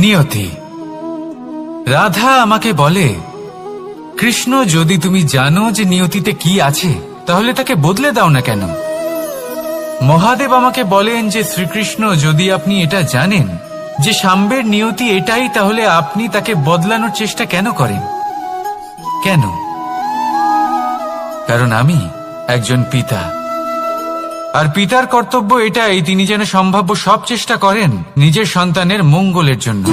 নিয়তি। রাধা আমাকে বলে, কৃষ্ণ, যদি তুমি জানো যে নিয়তিতে কি আছে তাহলে তাকে বদলে দাও না কেন? মহাদেব আমাকে বলেন যে শ্রীকৃষ্ণ, যদি আপনি এটা জানেন যে সাম্বের নিয়তি এটাই, তাহলে আপনি তাকে বদলানোর চেষ্টা কেন করেন? কেন? কারণ আমি একজন পিতা, আর পিতার কর্তব্য এটাই, তিনি যেন সম্ভাব্য সব চেষ্টা করেন নিজের সন্তানের মঙ্গলের জন্য।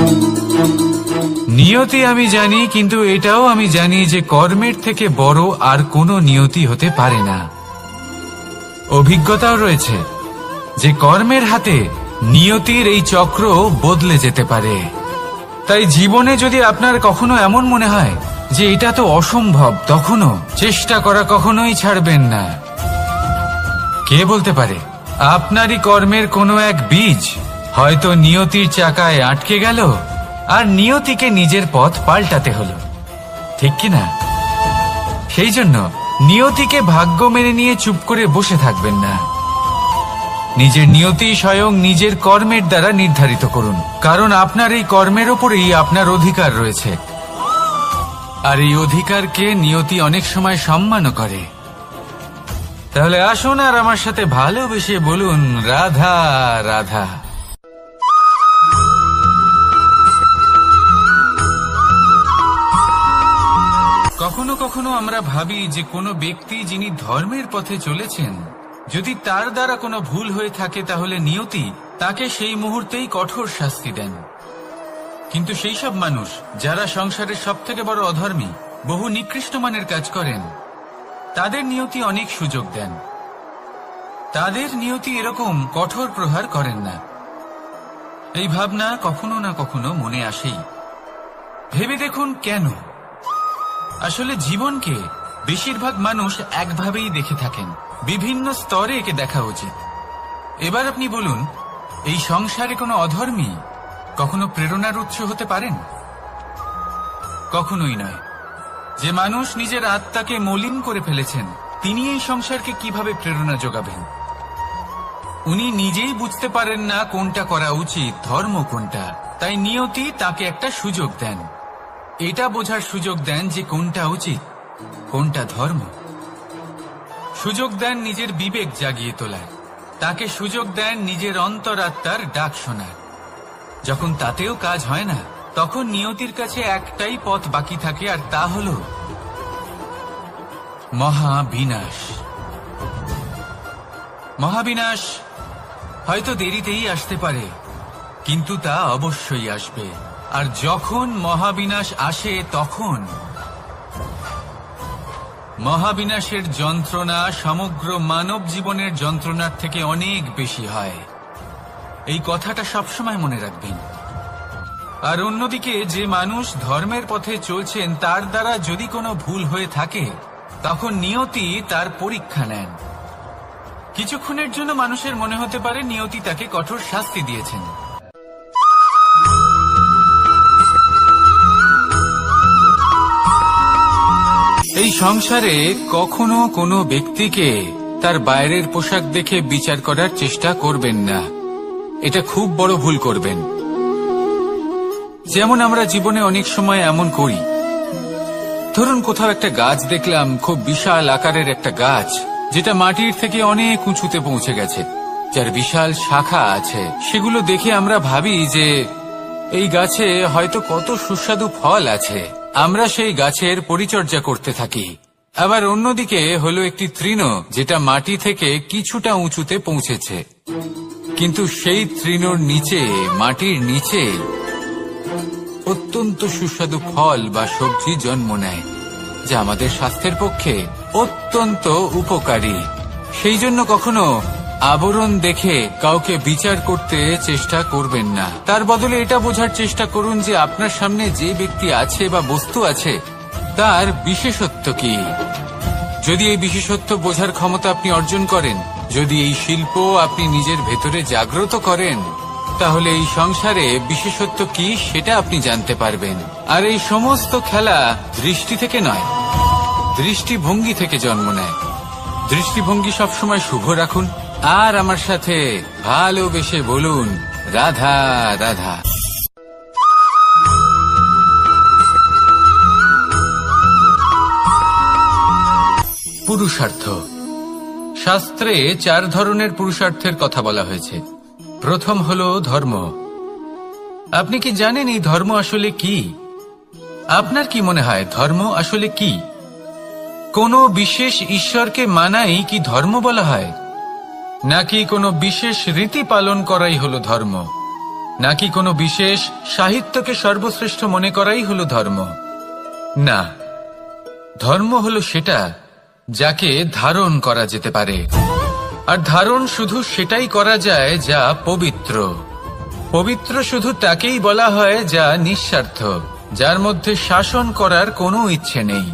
নিয়তি আমি জানি, কিন্তু এটাও আমি জানি যে কর্মের থেকে বড় আর কোনো নিয়তি হতে পারে না। অভিজ্ঞতাও রয়েছে যে কর্মের হাতে নিয়তির এই চক্র বদলে যেতে পারে। তাই জীবনে যদি আপনার কখনো এমন মনে হয় যে এটা তো অসম্ভব, তখনও চেষ্টা করা কখনোই ছাড়বেন না। কে বলতে পারে আপনারই কর্মের কোনো এক বীজ হয়তো নিয়তির চাকায় আটকে গেল আর নিয়তিকে নিজের পথ পাল্টাতে হলো, ঠিক কিনা? সেই জন্য নিয়তিকে ভাগ্য মেনে নিয়ে চুপ করে বসে থাকবেন না। নিজের নিয়তি স্বয়ং নিজের কর্মের দ্বারা নির্ধারিত করুন, কারণ আপনার এই কর্মের ওপরেই আপনার অধিকার রয়েছে, আর এই অধিকারকে নিয়তি অনেক সময় সম্মানও করে। তাহলে আসুন আর আমার সাথে ভালোবেসে বলুন, রাধা রাধা। কখনো কখনো আমরা ভাবি যে কোনো ব্যক্তি যিনি ধর্মের পথে চলেছেন, যদি তার দ্বারা কোনো ভুল হয়ে থাকে তাহলে নিয়তি তাকে সেই মুহূর্তেই কঠোর শাস্তি দেন। কিন্তু সেই সব মানুষ যারা সংসারের সবথেকে বড় অধর্মী, বহু নিকৃষ্ট মানের কাজ করেন, তাদের নিয়তি অনেক সুযোগ দেন। তাদের নিয়তি এরকম কঠোর প্রহার করেন না। এই ভাবনা কখনো না কখনো মনে আসেই। ভেবে দেখুন কেন? আসলে জীবনকে বেশিরভাগ মানুষ একভাবেই দেখে থাকেন, বিভিন্ন স্তরে একে দেখা উচিত। এবার আপনি বলুন, এই সংসারে কোনো অধর্মী কখনো প্রেরণার উৎস হতে পারেন? কখনোই নয়। যে মানুষ নিজের আত্মাকে মলিন করে ফেলেছেন, তিনি এই সংসারকে কিভাবে প্রেরণা যোগাবেন? উনি নিজেই বুঝতে পারেন না কোনটা করা উচিত, ধর্ম কোনটা। তাই নিয়তি তাকে একটা সুযোগ দেন, এটা বোঝার সুযোগ দেন যে কোনটা উচিত, কোনটা ধর্ম। সুযোগ দেন নিজের বিবেক জাগিয়ে তোলার, তাকে সুযোগ দেন নিজের অন্তরাত্মার ডাক শোনার। যখন তাতেও কাজ হয় না, তখন নিয়তির কাছে একটাই পথ বাকি থাকে, আর তা হল মহাবিনাশ। মহাবিনাশ হয়তো দেরিতেই আসতে পারে, কিন্তু তা অবশ্যই আসবে। আর যখন মহাবিনাশ আসে, তখন মহাবিনাশের যন্ত্রণা সমগ্র মানব জীবনের যন্ত্রণার থেকে অনেক বেশি হয়। এই কথাটা সবসময় মনে রাখবেন। আর অন্যদিকে যে মানুষ ধর্মের পথে চলছেন, তার দ্বারা যদি কোনো ভুল হয়ে থাকে, তখন নিয়তি তার পরীক্ষা নেন। কিছুক্ষণের জন্য মানুষের মনে হতে পারে নিয়তি তাকে কঠোর শাস্তি দিয়েছেন। এই সংসারে কখনো কোনো ব্যক্তিকে তার বাইরের পোশাক দেখে বিচার করার চেষ্টা করবেন না। এটা খুব বড় ভুল করবেন। যেমন আমরা জীবনে অনেক সময় এমন করি। ধরুন কোথাও একটা গাছ দেখলাম, খুব বিশাল আকারের একটা গাছ, যেটা মাটির থেকে অনেক উঁচুতে পৌঁছে গেছে, যার বিশাল শাখা আছে। সেগুলো দেখে আমরা ভাবি যে এই গাছে হয়তো কত সুস্বাদু ফল আছে। আমরা সেই গাছের পরিচর্যা করতে থাকি। আবার অন্যদিকে হলো একটি তৃণ, যেটা মাটি থেকে কিছুটা উঁচুতে পৌঁছেছে, কিন্তু সেই তৃণর নিচে, মাটির নিচে অত্যন্ত সুস্বাদু ফল বা সবজি জন্ম নেয়, যা আমাদের স্বাস্থ্যের পক্ষে অত্যন্ত উপকারী। সেই জন্য কখনো আবরণ দেখে কাউকে বিচার করতে চেষ্টা করবেন না। তার বদলে এটা বোঝার চেষ্টা করুন যে আপনার সামনে যে ব্যক্তি আছে বা বস্তু আছে, তার বিশেষত্ব কি। যদি এই বিশেষত্ব বোঝার ক্ষমতা আপনি অর্জন করেন, যদি এই শিল্প আপনি নিজের ভেতরে জাগ্রত করেন, তাহলে এই সংসারে বিশেষত্ব কি সেটা আপনি জানতে পারবেন। আর এই সমস্ত খেলা দৃষ্টি থেকে নয়, দৃষ্টিভঙ্গি থেকে জন্ম নেয়। দৃষ্টিভঙ্গি সবসময় শুভ রাখুন, আর আমার সাথে ভালোবেসে বলুন, রাধা রাধা। পুরুষার্থ। শাস্ত্রে 4 ধরনের পুরুষার্থের কথা বলা হয়েছে। প্রথম হলো ধর্ম। আপনি কি জানেন এই ধর্ম আসলে কি? আপনার কি মনে হয় ধর্ম আসলে কি? কোনো বিশেষ ঈশ্বরকে মানাই কি ধর্ম বলা হয়? নাকি কোনো বিশেষ রীতি পালন করাই হলো ধর্ম? নাকি কোনো বিশেষ সাহিত্যকে সর্বশ্রেষ্ঠ মনে করাই হলো ধর্ম? না, ধর্ম হলো সেটা যাকে ধারণ করা যেতে পারে। আর ধারণ শুধু সেটাই করা যায় যা পবিত্র। পবিত্র শুধু তাকেই বলা হয় যা নিঃস্বার্থ, যার মধ্যে শাসন করার কোনো ইচ্ছে নেই,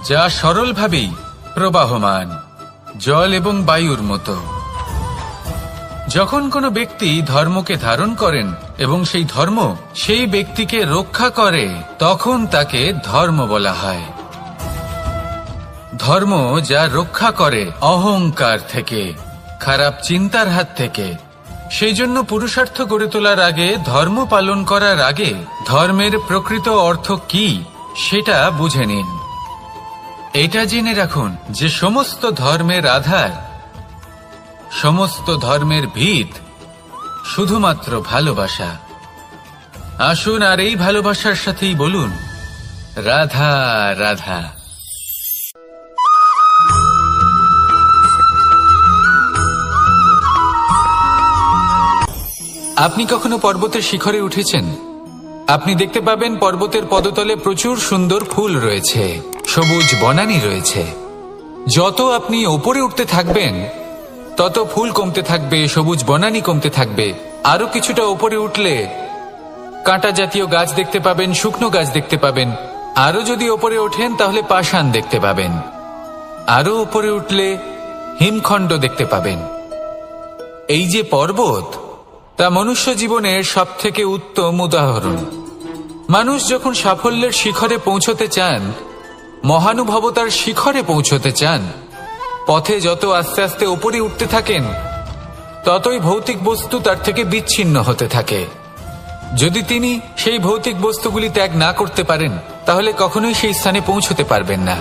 যা সরলভাবেই প্রবাহমান, জল এবং বায়ুর মতো। যখন কোনো ব্যক্তি ধর্মকে ধারণ করেন এবং সেই ধর্ম সেই ব্যক্তিকে রক্ষা করে, তখন তাকে ধর্ম বলা হয়। ধর্ম যা রক্ষা করে অহংকার থেকে, খারাপ চিন্তার হাত থেকে। সেই জন্য পুরুষার্থ গড়ে তোলার আগে, ধর্ম পালন করার আগে, ধর্মের প্রকৃত অর্থ কি সেটা বুঝে নিন। এটা জেনে রাখুন যে সমস্ত ধর্মের আধার, সমস্ত ধর্মের ভিত শুধুমাত্র ভালোবাসা। আসুন আর এই ভালোবাসার সাথেই বলুন, রাধা রাধা। আপনি কখনো পর্বতের শিখরে উঠেছেন? আপনি দেখতে পাবেন পর্বতের পদতলে প্রচুর সুন্দর ফুল রয়েছে, সবুজ বনানী রয়েছে। যত আপনি ওপরে উঠতে থাকবেন তত ফুল কমতে থাকবে, সবুজ বনানী কমতে থাকবে। আরো কিছুটা ওপরে উঠলে কাঁটা জাতীয় গাছ দেখতে পাবেন, শুকনো গাছ দেখতে পাবেন। আরো যদি ওপরে ওঠেন তাহলে পাষাণ দেখতে পাবেন। আরো উপরে উঠলে হিমখণ্ড দেখতে পাবেন। এই যে পর্বত, তা মনুষ্য জীবনের সবথেকে উত্তম উদাহরণ। মানুষ যখন সাফল্যের শিখরে পৌঁছতে চান, মহানুভবতার শিখরে পৌঁছতে চান, পথে যত আস্তে আস্তে উপরে উঠতে থাকেন ততই ভৌতিক বস্তু তার থেকে বিচ্ছিন্ন হতে থাকে। যদি তিনি সেই ভৌতিক বস্তুগুলি ত্যাগ না করতে পারেন তাহলে কখনোই সেই স্থানে পৌঁছতে পারবেন না।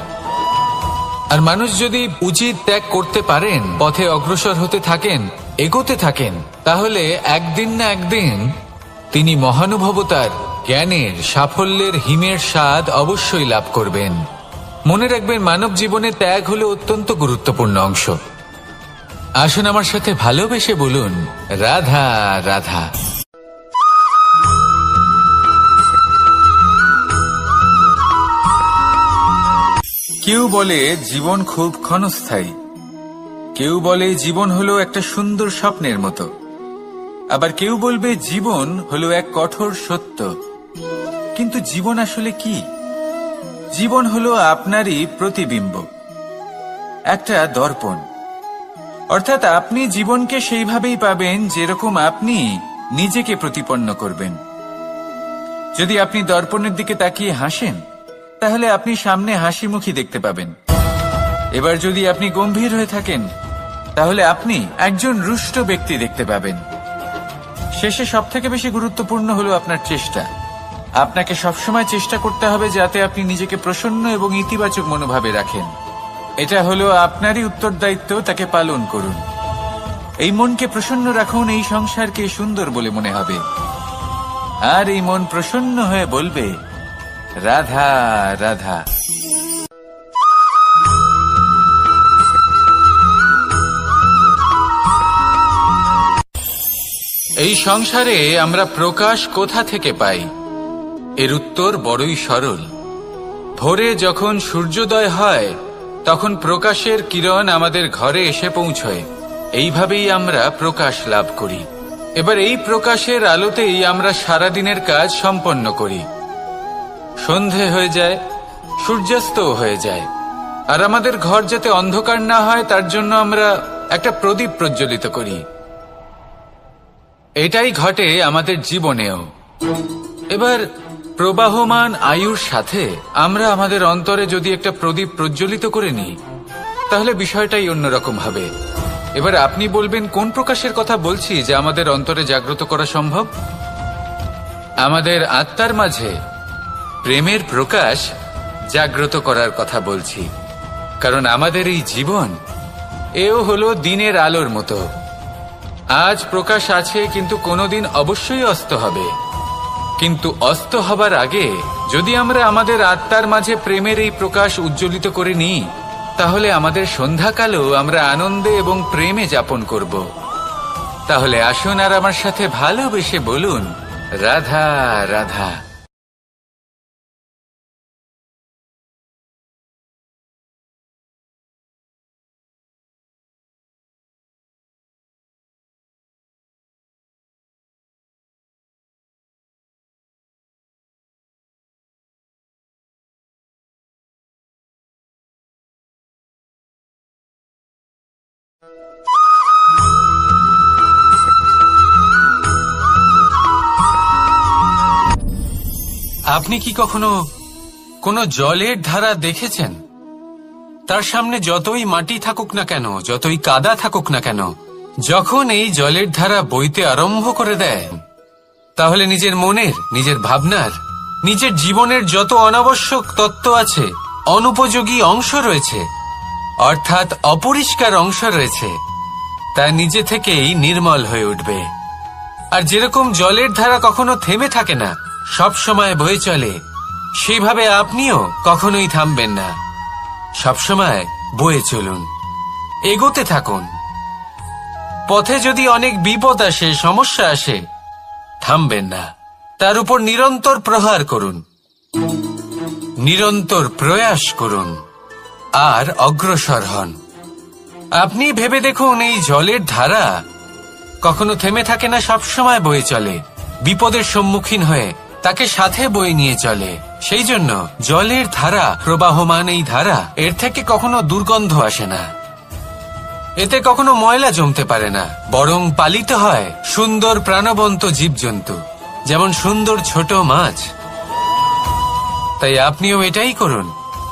আর মানুষ যদি উচিত ত্যাগ করতে পারেন, পথে অগ্রসর হতে থাকেন, এগোতে থাকেন, তাহলে একদিন না একদিন তিনি মহানুভবতার, জ্ঞানের, সাফল্যের হিমের স্বাদ অবশ্যই লাভ করবেন। মনে রাখবেন, মানব জীবনে ত্যাগ হলো অত্যন্ত গুরুত্বপূর্ণ অংশ। আসুন আমার সাথে ভালোবেসে বলুন, রাধা রাধা। কেউ বলে জীবন খুব ক্ষণস্থায়ী, কেউ বলে জীবন হলো একটা সুন্দর স্বপ্নের মতো, আবার কেউ বলবে জীবন হলো এক কঠোর সত্য। কিন্তু জীবন আসলে কি? জীবন হলো আপনারই প্রতিবিম্ব, একটা দর্পণ। অর্থাৎ আপনি জীবনকে সেইভাবেই পাবেন যেরকম আপনি নিজেকে প্রতিপন্ন করবেন। যদি আপনি দর্পণের দিকে তাকিয়ে হাসেন তাহলে আপনি সামনে হাসি মুখী দেখতে পাবেন। এবার যদি আপনি গম্ভীর হয়ে থাকেন তাহলে আপনি একজন রুষ্ট ব্যক্তি দেখতে পাবেন। শেষে সবথেকে বেশি গুরুত্বপূর্ণ হলো আপনার চেষ্টা। আপনাকে সবসময় চেষ্টা করতে হবে যাতে আপনি নিজেকে প্রসন্ন এবং ইতিবাচক মনোভাবে রাখেন। এটা হলো আপনারই উত্তরদায়িত্ব, তাকে পালন করুন। এই মনকে প্রসন্ন রাখুন, এই সংসারকে সুন্দর বলে মনে হবে। আর এই মন প্রসন্ন হয়ে বলবে, রাধা রাধা। এই সংসারে আমরা প্রকাশ কোথা থেকে পাই? এর উত্তর বড়ই সরল। ভোরে যখন সূর্যোদয় হয় তখন প্রকাশের কিরণ আমাদের ঘরে এসে পৌঁছয়। এইভাবেই আমরা প্রকাশ লাভ করি। এবার এই প্রকাশের আলোতেই আমরা সারাদিনের কাজ সম্পন্ন করি। সন্ধে হয়ে যায়, সূর্যাস্তও হয়ে যায়। আর আমাদের ঘর যাতে অন্ধকার না হয় তার জন্য আমরা একটা প্রদীপ প্রজ্বলিত করি। এটাই ঘটে আমাদের জীবনেও। এবার প্রবাহমান আয়ুর সাথে আমরা আমাদের অন্তরে যদি একটা প্রদীপ প্রজ্বলিত করে নিই তাহলে বিষয়টাই অন্যরকম হবে। এবার আপনি বলবেন, কোন প্রকাশের কথা বলছি যা আমাদের অন্তরে জাগ্রত করা সম্ভব? আমাদের আত্মার মাঝে প্রেমের প্রকাশ জাগ্রত করার কথা বলছি। কারণ আমাদের এই জীবন, এও হলো দিনের আলোর মতো। আজ প্রকাশ আছে, কিন্তু কোনোদিন অবশ্যই অস্ত হবে। কিন্তু অস্ত হবার আগে যদি আমরা আমাদের আত্মার মাঝে প্রেমের এই প্রকাশ উজ্জ্বলিত করে নিই তাহলে আমাদের সন্ধ্যাকালও আমরা আনন্দে এবং প্রেমে যাপন করব। তাহলে আসুন আর আমার সাথে ভালোবেসে বলুন, রাধা রাধা। আপনি কি কখনো কোনো জলের ধারা দেখেছেন? তার সামনে যতই মাটি থাকুক না কেন, যতই কাদা থাকুক না কেন, যখন এই জলের ধারা বইতে আরম্ভ করে দেয় তাহলে নিজের মনের, নিজের ভাবনার, নিজের জীবনের যত অনাবশ্যক তত্ত্ব আছে, অনুপযোগী অংশ রয়েছে, অর্থাৎ অপরিষ্কার অংশ রয়েছে, তা নিজে থেকেই নির্মল হয়ে উঠবে। আর যেরকম জলের ধারা কখনো থেমে থাকে না, সব সময় বয়ে চলে, সেইভাবে আপনিও কখনোই থামবেন না। সবসময় বয়ে চলুন, এগোতে থাকুন। পথে যদি অনেক বিপদ আসে, সমস্যা আসে, থামবেন না, তার উপর নিরন্তর প্রহার করুন, নিরন্তর প্রয়াস করুন আর অগ্রসর হন। আপনি ভেবে দেখুন, এই জলের ধারা কখনো থেমে থাকে না, সবসময় বয়ে চলে। বিপদের সম্মুখীন হয়ে তাকে সাথে বয়ে নিয়ে চলে। সেই জন্য জলের ধারা, প্রবাহমান এই ধারা, এর থেকে কখনো দুর্গন্ধ আসে না, এতে কখনো ময়লা জমতে পারে না, বরং পালিত হয় সুন্দর প্রাণবন্ত জীবজন্তু, যেমন সুন্দর ছোট মাছ। তাই আপনিও এটাই করুন,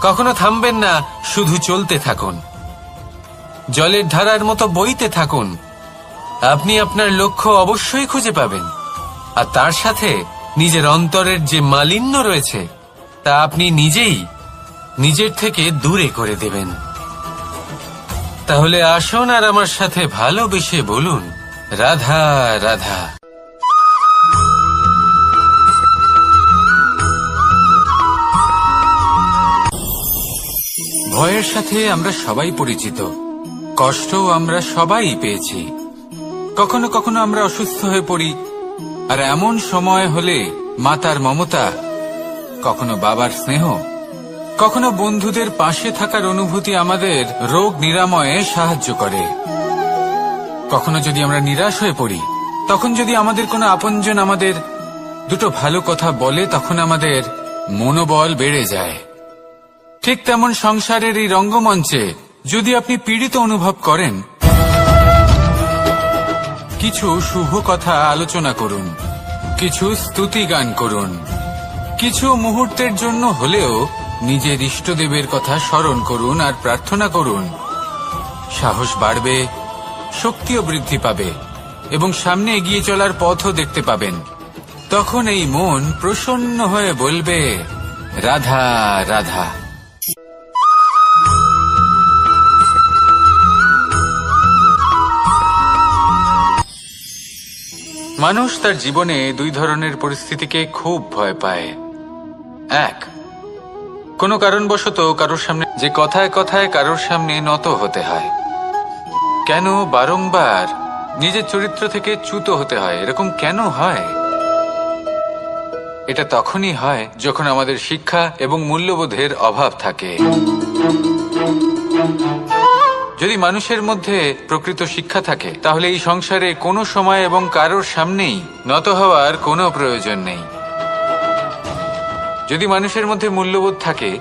কখনো থামবেন না, শুধু চলতে থাকুন, জলের ধারার মতো বইতে থাকুন। আপনি আপনার লক্ষ্য অবশ্যই খুঁজে পাবেন, আর তার সাথে নিজের অন্তরের যে মালিন্য রয়েছে তা আপনি নিজেই নিজের থেকে দূরে করে দেবেন। তাহলে আসুন আর আমার সাথে ভালোবেসে বলুন, রাধা রাধা। ভয়ের সাথে আমরা সবাই পরিচিত, কষ্টও আমরা সবাই পেয়েছি। কখনো কখনো আমরা অসুস্থ হয়ে পড়ি, আর এমন সময় হলে মাতার মমতা, কখনো বাবার স্নেহ, কখনো বন্ধুদের পাশে থাকার অনুভূতি আমাদের রোগ নিরাময়ে সাহায্য করে। কখনো যদি আমরা নিরাশ হয়ে পড়ি, তখন যদি আমাদের কোনো আপনজন আমাদের দুটো ভালো কথা বলে, তখন আমাদের মনোবল বেড়ে যায়। ঠিক তেমন সংসারের এই রঙ্গমঞ্চে যদি আপনি পীড়িত অনুভব করেন, কিছু শুভ কথা আলোচনা করুন, কিছু স্তুতি গান করুন, কিছু মুহূর্তের জন্য হলেও নিজের ইষ্টদেবের কথা স্মরণ করুন আর প্রার্থনা করুন। সাহস বাড়বে, শক্তিও বৃদ্ধি পাবে এবং সামনে এগিয়ে চলার পথও দেখতে পাবেন। তখন এই মন প্রসন্ন হয়ে বলবে, রাধা রাধা। মানুষ তার জীবনে দুই ধরনের পরিস্থিতিকে খুব ভয় পায়। এক, কোনো কারণবশত কারোর সামনে যে কথায় কথায় কারোর সামনে নত হতে হয়। কেন বারংবার নিজের চরিত্র থেকে চ্যুত হতে হয়? এরকম কেন হয়? এটা তখনই হয় যখন আমাদের শিক্ষা এবং মূল্যবোধের অভাব থাকে। যদি মানুষের মধ্যে প্রকৃত শিক্ষা থাকে, তাহলে এই সংসারে কোনো সময় এবং কারোর সামনেই নত হওয়ার কোনো প্রয়োজন নেই। যদি মানুষের মধ্যে মূল্যবোধ থাকে,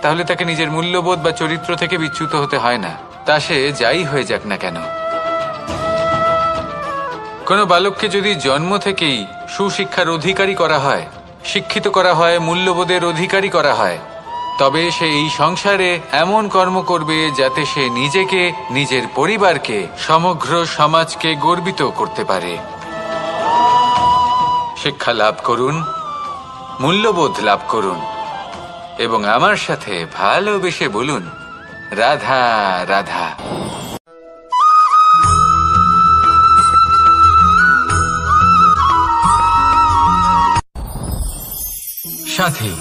তাহলে তাকে নিজের মূল্যবোধ বা চরিত্র থেকে বিচ্যুত হতে হয় না, তা সে যাই হয়ে যাক না কেন। কোনো বালককে যদি জন্ম থেকেই সুশিক্ষার অধিকারী করা হয়, শিক্ষিত করা হয়, মূল্যবোধের অধিকারী করা হয়, তবে সে এই সংসারে এমন কর্ম করবে যাতে সে নিজেকে, নিজের পরিবারকে, সমগ্র সমাজকে গর্বিত করতে পারে। শিক্ষা লাভ করুন, মূল্যবোধ লাভ করুন এবং আমার সাথে ভালোবেসে বলুন, রাধা রাধা। সাথী।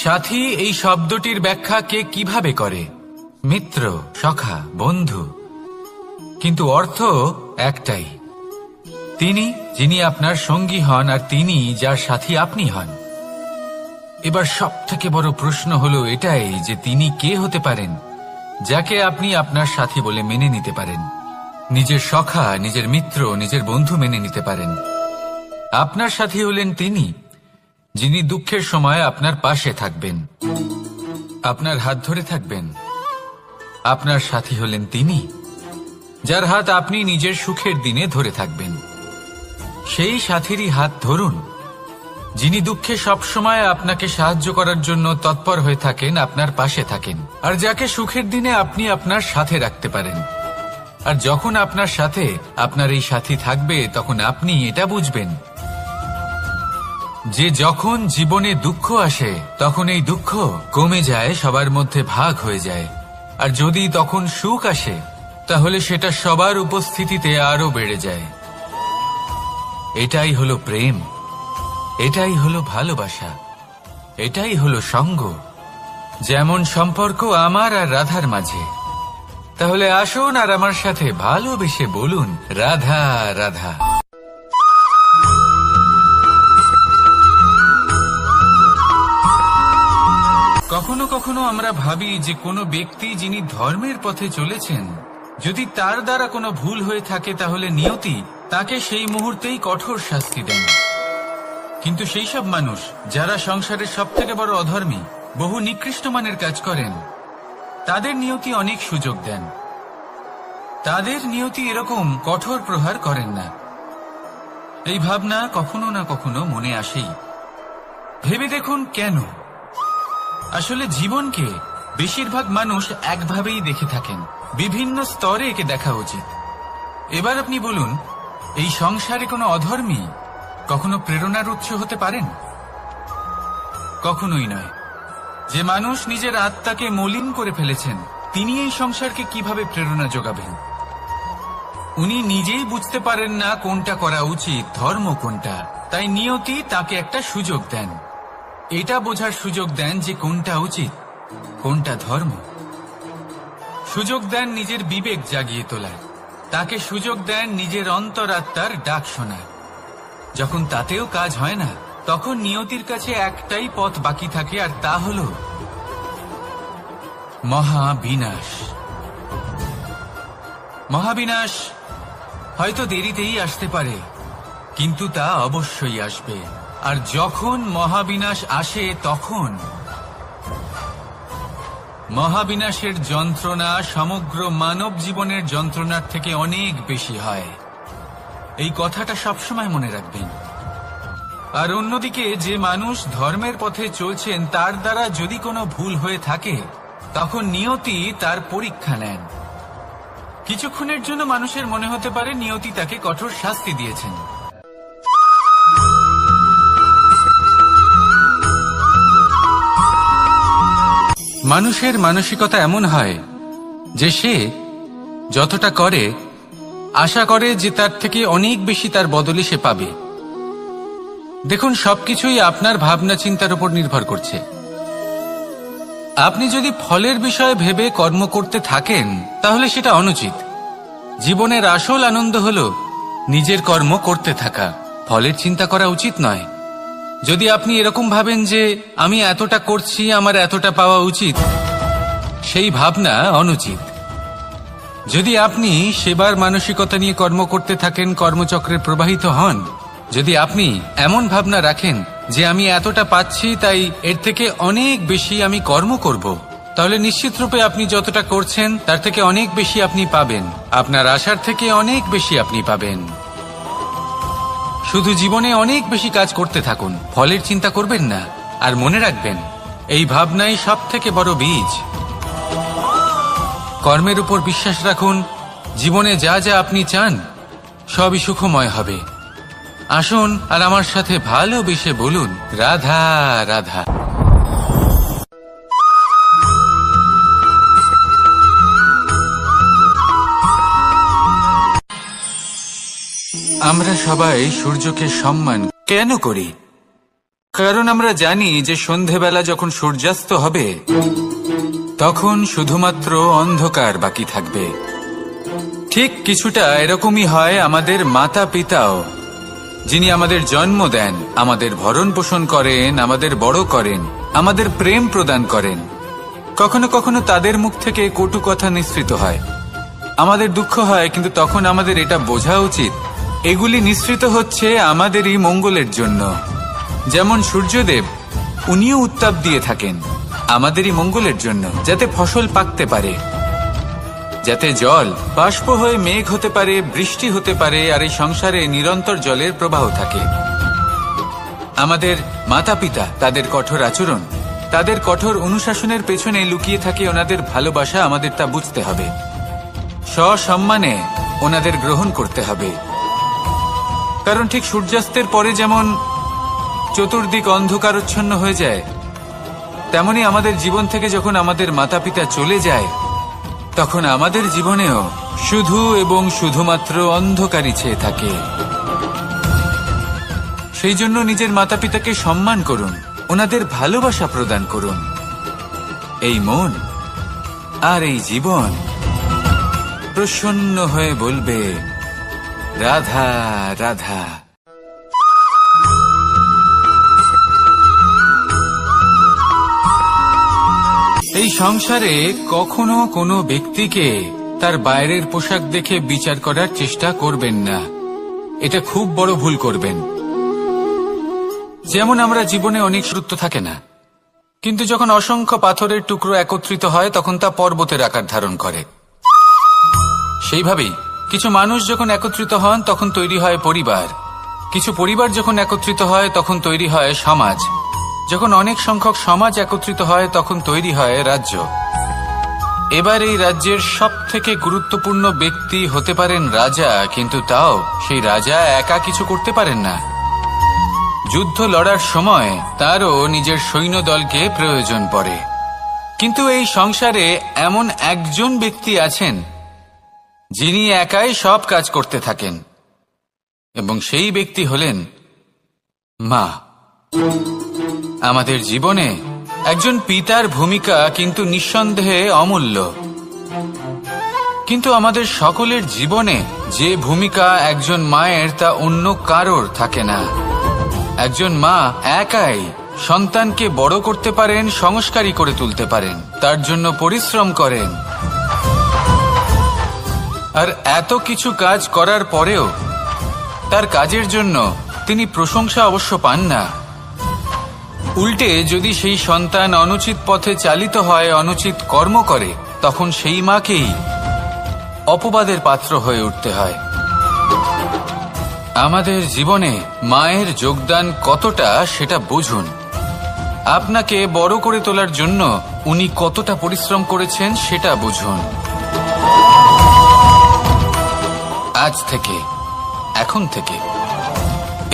সাথী এই শব্দটির ব্যাখ্যা কে কিভাবে করে? মিত্র, সখা, বন্ধু। কিন্তু অর্থ একটাই, তিনি যিনি আপনার সঙ্গী হন আর তিনি যার সাথী আপনি হন। এবার সব থেকে বড় প্রশ্ন হলো এটাই যে তিনি কে হতে পারেন যাকে আপনি আপনার সাথী বলে মেনে নিতে পারেন, নিজের সখা, নিজের মিত্র, নিজের বন্ধু মেনে নিতে পারেন। আপনার সাথী হলেন তিনি যিনি দুঃখের সময় আপনার পাশে থাকবেন, আপনার হাত ধরে থাকবেন। আপনার সাথী হলেন তিনি যার হাত আপনি নিজের সুখের দিনে ধরে থাকবেন। সেই সাথীরই হাত ধরুন যিনি দুঃখে সবসময় আপনাকে সাহায্য করার জন্য তৎপর হয়ে থাকেন, আপনার পাশে থাকেন, আর যাকে সুখের দিনে আপনি আপনার সাথে রাখতে পারেন। আর যখন আপনার সাথে আপনার এই সাথী থাকবে, তখন আপনি এটা বুঝবেন যে যখন জীবনে দুঃখ আসে, তখন এই দুঃখ কমে যায়, সবার মধ্যে ভাগ হয়ে যায়। আর যদি তখন সুখ আসে, তাহলে সেটা সবার উপস্থিতিতে আরো বেড়ে যায়। এটাই হলো প্রেম, এটাই হলো ভালোবাসা। এটাই হলো সঙ্গ, যেমন সম্পর্ক আমার আর রাধার মাঝে। তাহলে আসুন আর আমার সাথে ভালোবেসে বলুন, রাধা রাধা। কখনো কখনো আমরা ভাবি যে কোনো ব্যক্তি যিনি ধর্মের পথে চলেছেন, যদি তার দ্বারা কোনো ভুল হয়ে থাকে তাহলে নিয়তি তাকে সেই মুহূর্তেই কঠোর শাস্তি দেন। কিন্তু সেই সব মানুষ যারা সংসারের সবথেকে বড় অধর্মী, বহু নিকৃষ্ট মানের কাজ করেন, তাদের নিয়তি অনেক সুযোগ দেন। তাদের নিয়তি এরকম কঠোর প্রহার করেন না। এই ভাবনা কখনো না কখনো মনে আসেই। ভেবে দেখুন কেন? আসলে জীবনকে বেশিরভাগ মানুষ একভাবেই দেখে থাকেন, বিভিন্ন স্তরে একে দেখা উচিত। এবার আপনি বলুন, এই সংসারে কোনো অধর্মী কখনো প্রেরণার উৎস হতে পারেন? কখনোই নয়। যে মানুষ নিজের আত্মাকে মলিন করে ফেলেছেন, তিনি এই সংসারকে কিভাবে প্রেরণা যোগাবেন? উনি নিজেই বুঝতে পারেন না কোনটা করা উচিত, ধর্ম কোনটা। তাই নিয়তি তাকে একটা সুযোগ দেন, এটা বোঝার সুযোগ দেন যে কোনটা উচিত, কোনটা ধর্ম। সুযোগ দেন নিজের বিবেক জাগিয়ে তোলার, তাকে সুযোগ দেন নিজের অন্তরাত্মার ডাক শোনার। যখন তাতেও কাজ হয় না, তখন নিয়তির কাছে একটাই পথ বাকি থাকে, আর তা হল মহাবিনাশ। মহাবিনাশ হয়তো দেরিতেই আসতে পারে, কিন্তু তা অবশ্যই আসবে। আর যখন মহাবিনাশ আসে, তখন মহাবিনাশের যন্ত্রণা সমগ্র মানব জীবনের যন্ত্রণার থেকে অনেক বেশি হয়। এই কথাটা সবসময় মনে রাখবেন। আর অন্যদিকে যে মানুষ ধর্মের পথে চলছেন, তার দ্বারা যদি কোনো ভুল হয়ে থাকে, তখন নিয়তি তার পরীক্ষা নেন। কিছুক্ষণের জন্য মানুষের মনে হতে পারে নিয়তি তাকে কঠোর শাস্তি দিয়েছেন। মানুষের মানসিকতা এমন হয় যে সে যতটা করে আশা করে যে তার থেকে অনেক বেশি তার বদলে সে পাবে। দেখুন, সবকিছুই আপনার ভাবনা চিন্তার উপর নির্ভর করছে। আপনি যদি ফলের বিষয়ে ভেবে কর্ম করতে থাকেন, তাহলে সেটা অনুচিত। জীবনের আসল আনন্দ হল নিজের কর্ম করতে থাকা, ফলের চিন্তা করা উচিত নয়। যদি আপনি এরকম ভাবেন যে আমি এতটা করছি, আমার এতটা পাওয়া উচিত, সেই ভাবনা অনুচিত। যদি আপনি সেবার মানসিকতা নিয়ে কর্ম করতে থাকেন, কর্মচক্রে প্রবাহিত হন, যদি আপনি এমন ভাবনা রাখেন যে আমি এতটা পাচ্ছি, তাই এর থেকে অনেক বেশি আমি কর্ম করব, তাহলে নিশ্চিত রূপে আপনি যতটা করছেন তার থেকে অনেক বেশি আপনি পাবেন। আপনার আশার থেকে অনেক বেশি আপনি পাবেন। শুধু জীবনে অনেক বেশি কাজ করতে থাকুন, ফলের চিন্তা করবেন না। আর মনে রাখবেন, এই ভাবনাই সব থেকে বড় বীজ। কর্মের উপর বিশ্বাস রাখুন। জীবনে যা যা আপনি চান সবই সুখময় হবে। আসুন আর আমার সাথে ভালোবেসে বলুন, রাধা রাধা। আমরা সবাই সূর্যকে সম্মান কেন করি? কারণ আমরা জানি যে সন্ধেবেলা যখন সূর্যাস্ত হবে, তখন শুধুমাত্র অন্ধকার বাকি থাকবে। ঠিক কিছুটা এরকমই হয় আমাদের মাতা পিতাও, যিনি আমাদের জন্ম দেন, আমাদের ভরণ পোষণ করেন, আমাদের বড় করেন, আমাদের প্রেম প্রদান করেন। কখনো কখনো তাদের মুখ থেকে কটু কথা নিঃসৃত হয়, আমাদের দুঃখ হয়, কিন্তু তখন আমাদের এটা বোঝা উচিত এগুলি নিঃসৃত হচ্ছে আমাদেরই মঙ্গলের জন্য। যেমন সূর্যদেব, উনিও উত্তাপ দিয়ে থাকেন আমাদেরই মঙ্গলের জন্য, যাতে ফসল পাকতে পারে, যাতে জল বাষ্প হয়ে মেঘ হতে পারে, বৃষ্টি হতে পারে, আর এই সংসারে নিরন্তর জলের প্রবাহ থাকে। আমাদের মাতা পিতা, তাদের কঠোর আচরণ, তাদের কঠোর অনুশাসনের পেছনে লুকিয়ে থাকে ওনাদের ভালোবাসা। আমাদের তা বুঝতে হবে, সসম্মানে ওনাদের গ্রহণ করতে হবে। কারণ ঠিক সূর্যাস্তের পরে যেমন চতুর্দিক অন্ধকারচ্ছন্ন হয়ে যায়, তেমনি আমাদের জীবন থেকে যখন আমাদের মাতা পিতা চলে যায়, তখন আমাদের জীবনেও শুধু এবং শুধুমাত্র অন্ধকারই ছেয়ে থাকে। সেই জন্য নিজের মাতা পিতাকে সম্মান করুন, ওনাদের ভালোবাসা প্রদান করুন। এই মন আর এই জীবন প্রসন্ন হয়ে বলবে, রাধা রাধা। এই সংসারে কখনো কোনো ব্যক্তিকে তার বাইরের পোশাক দেখে বিচার করার চেষ্টা করবেন না। এটা খুব বড় ভুল করবেন। যেমন আমরা জীবনে অনেক সূত্র থাকে না, কিন্তু যখন অসংখ্য পাথরের টুকরো একত্রিত হয় তখন তা পর্বতের আকার ধারণ করে। সেইভাবেই কিছু মানুষ যখন একত্রিত হন তখন তৈরি হয় পরিবার, কিছু পরিবার যখন একত্রিত হয় তখন তৈরি হয় সমাজ, যখন অনেক সংখ্যক সমাজ একত্রিত হয় তখন তৈরি হয় রাজ্য। এবার এই রাজ্যের সবথেকে গুরুত্বপূর্ণ ব্যক্তি হতে পারেন রাজা, কিন্তু তাও সেই রাজা একা কিছু করতে পারেন না। যুদ্ধ লড়ার সময় তারও নিজের সৈন্যদলকে প্রয়োজন পড়ে। কিন্তু এই সংসারে এমন একজন ব্যক্তি আছেন যিনি একাই সব কাজ করতে থাকেন, এবং সেই ব্যক্তি হলেন মা। আমাদের জীবনে একজন পিতার ভূমিকা কিন্তু নিঃসন্দেহে অমূল্য, কিন্তু আমাদের সকলের জীবনে যে ভূমিকা একজন মায়ের তা অন্য কারোর থাকে না। একজন মা একাই সন্তানকে বড় করতে পারেন, সংস্কারী করে তুলতে পারেন, তার জন্য পরিশ্রম করেন। আর এত কিছু কাজ করার পরেও তার কাজের জন্য তিনি প্রশংসা অবশ্য পান না। উল্টে যদি সেই সন্তান অনুচিত পথে চালিত হয়, অনুচিত কর্ম করে, তখন সেই মাকেই অপবাদের পাত্র হয়ে উঠতে হয়। আমাদের জীবনে মায়ের যোগদান কতটা সেটা বুঝুন। আপনাকে বড় করে তোলার জন্য উনি কতটা পরিশ্রম করেছেন সেটা বুঝুন। আজ থেকে, এখন থেকে,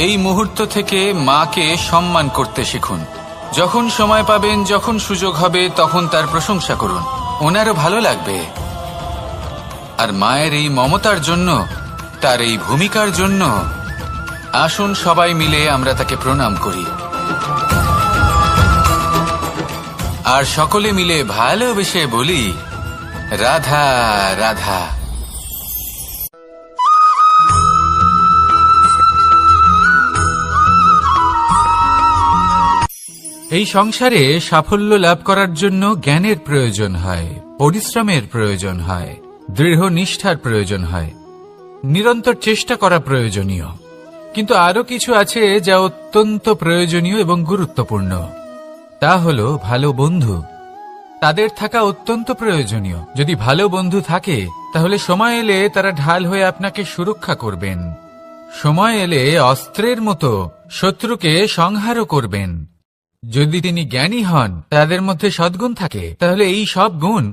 এই মুহূর্ত থেকে মাকে সম্মান করতে শিখুন। যখন সময় পাবেন, যখন সুযোগ হবে, তখন তার প্রশংসা করুন, ওনারও ভালো লাগবে। আর মায়ের এই মমতার জন্য, তার এই ভূমিকার জন্য আসুন সবাই মিলে আমরা তাকে প্রণাম করি, আর সকলে মিলে ভালোবেসে বলি, রাধা রাধা। এই সংসারে সাফল্য লাভ করার জন্য জ্ঞানের প্রয়োজন হয়, পরিশ্রমের প্রয়োজন হয়, দৃঢ় নিষ্ঠার প্রয়োজন হয়, নিরন্তর চেষ্টা করা প্রয়োজনীয়। কিন্তু আরো কিছু আছে যা অত্যন্ত প্রয়োজনীয় এবং গুরুত্বপূর্ণ। তা হলো ভালো বন্ধু। তাদের থাকা অত্যন্ত প্রয়োজনীয়। যদি ভালো বন্ধু থাকে তাহলে সময় এলে তারা ঢাল হয়ে আপনাকে সুরক্ষা করবেন। সময় এলে অস্ত্রের মতো শত্রুকে সংহারও করবেন। যদি তিনি জ্ঞানী হন, তাদের মধ্যে সদ্গুণ থাকে, তাহলে এই সব গুণ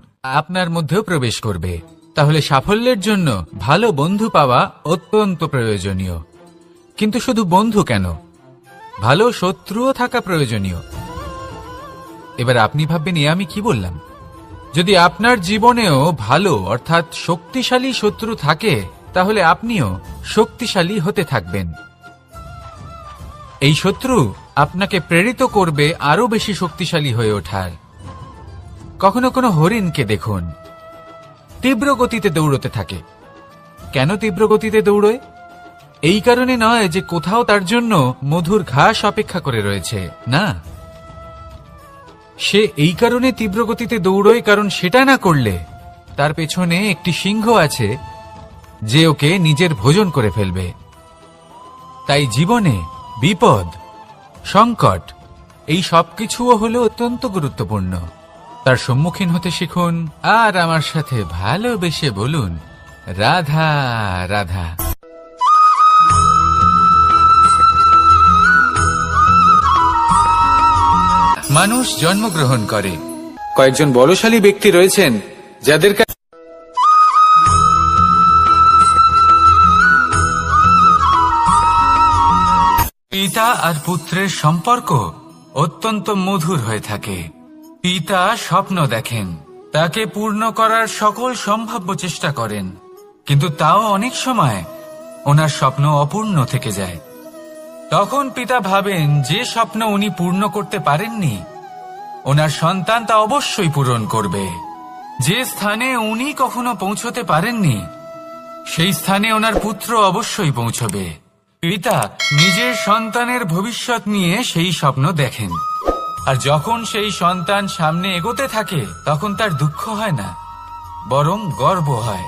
আপনার মধ্যেও প্রবেশ করবে। তাহলে সাফল্যের জন্য ভালো বন্ধু পাওয়া অত্যন্ত প্রয়োজনীয়। কিন্তু শুধু বন্ধু কেন, ভালো শত্রুও থাকা প্রয়োজনীয়। এবার আপনি ভাববেন, এ আমি কি বললাম? যদি আপনার জীবনেও ভালো অর্থাৎ শক্তিশালী শত্রু থাকে, তাহলে আপনিও শক্তিশালী হতে থাকবেন। এই শত্রু আপনাকে প্রেরিত করবে আরো বেশি শক্তিশালী হয়ে ওঠার। কখনো কোনো হরিণকে দেখুন, তীব্র গতিতে দৌড়তে থাকে। কেন তীব্র গতিতে দৌড়য়? এই কারণে নয় যে কোথাও তার জন্য মধুর ঘাস অপেক্ষা করে রয়েছে, না। সে এই কারণে তীব্র গতিতে দৌড়য় কারণ সেটা না করলে তার পেছনে একটি সিংহ আছে যে ওকে নিজের ভোজন করে ফেলবে। তাই জীবনে বিপদ, সংকট, এই সবকিছুও হলো অত্যন্ত গুরুত্বপূর্ণ। তার সম্মুখীন হতে শিখুন আর আমার সাথে ভালোবেসে বলুন, রাধা রাধা। মানুষ জন্মগ্রহণ করে। কয়েকজন বলশালী ব্যক্তি রয়েছেন যাদের পিতা আর পুত্রের সম্পর্ক অত্যন্ত মধুর হয়ে থাকে। পিতা স্বপ্ন দেখেন, তাকে পূর্ণ করার সকল সম্ভাব্য চেষ্টা করেন, কিন্তু তাও অনেক সময় ওনার স্বপ্ন অপূর্ণ থেকে যায়। তখন পিতা ভাবেন যে স্বপ্ন উনি পূর্ণ করতে পারেননি ওনার সন্তান তা অবশ্যই পূরণ করবে। যে স্থানে উনি কখনো পৌঁছতে পারেননি সেই স্থানে ওনার পুত্র অবশ্যই পৌঁছবে। পিতা নিজের সন্তানের ভবিষ্যৎ নিয়ে সেই স্বপ্ন দেখেন, আর যখন সেই সন্তান সামনে এগোতে থাকে তখন তার দুঃখ হয় না, বরং গর্ব হয়।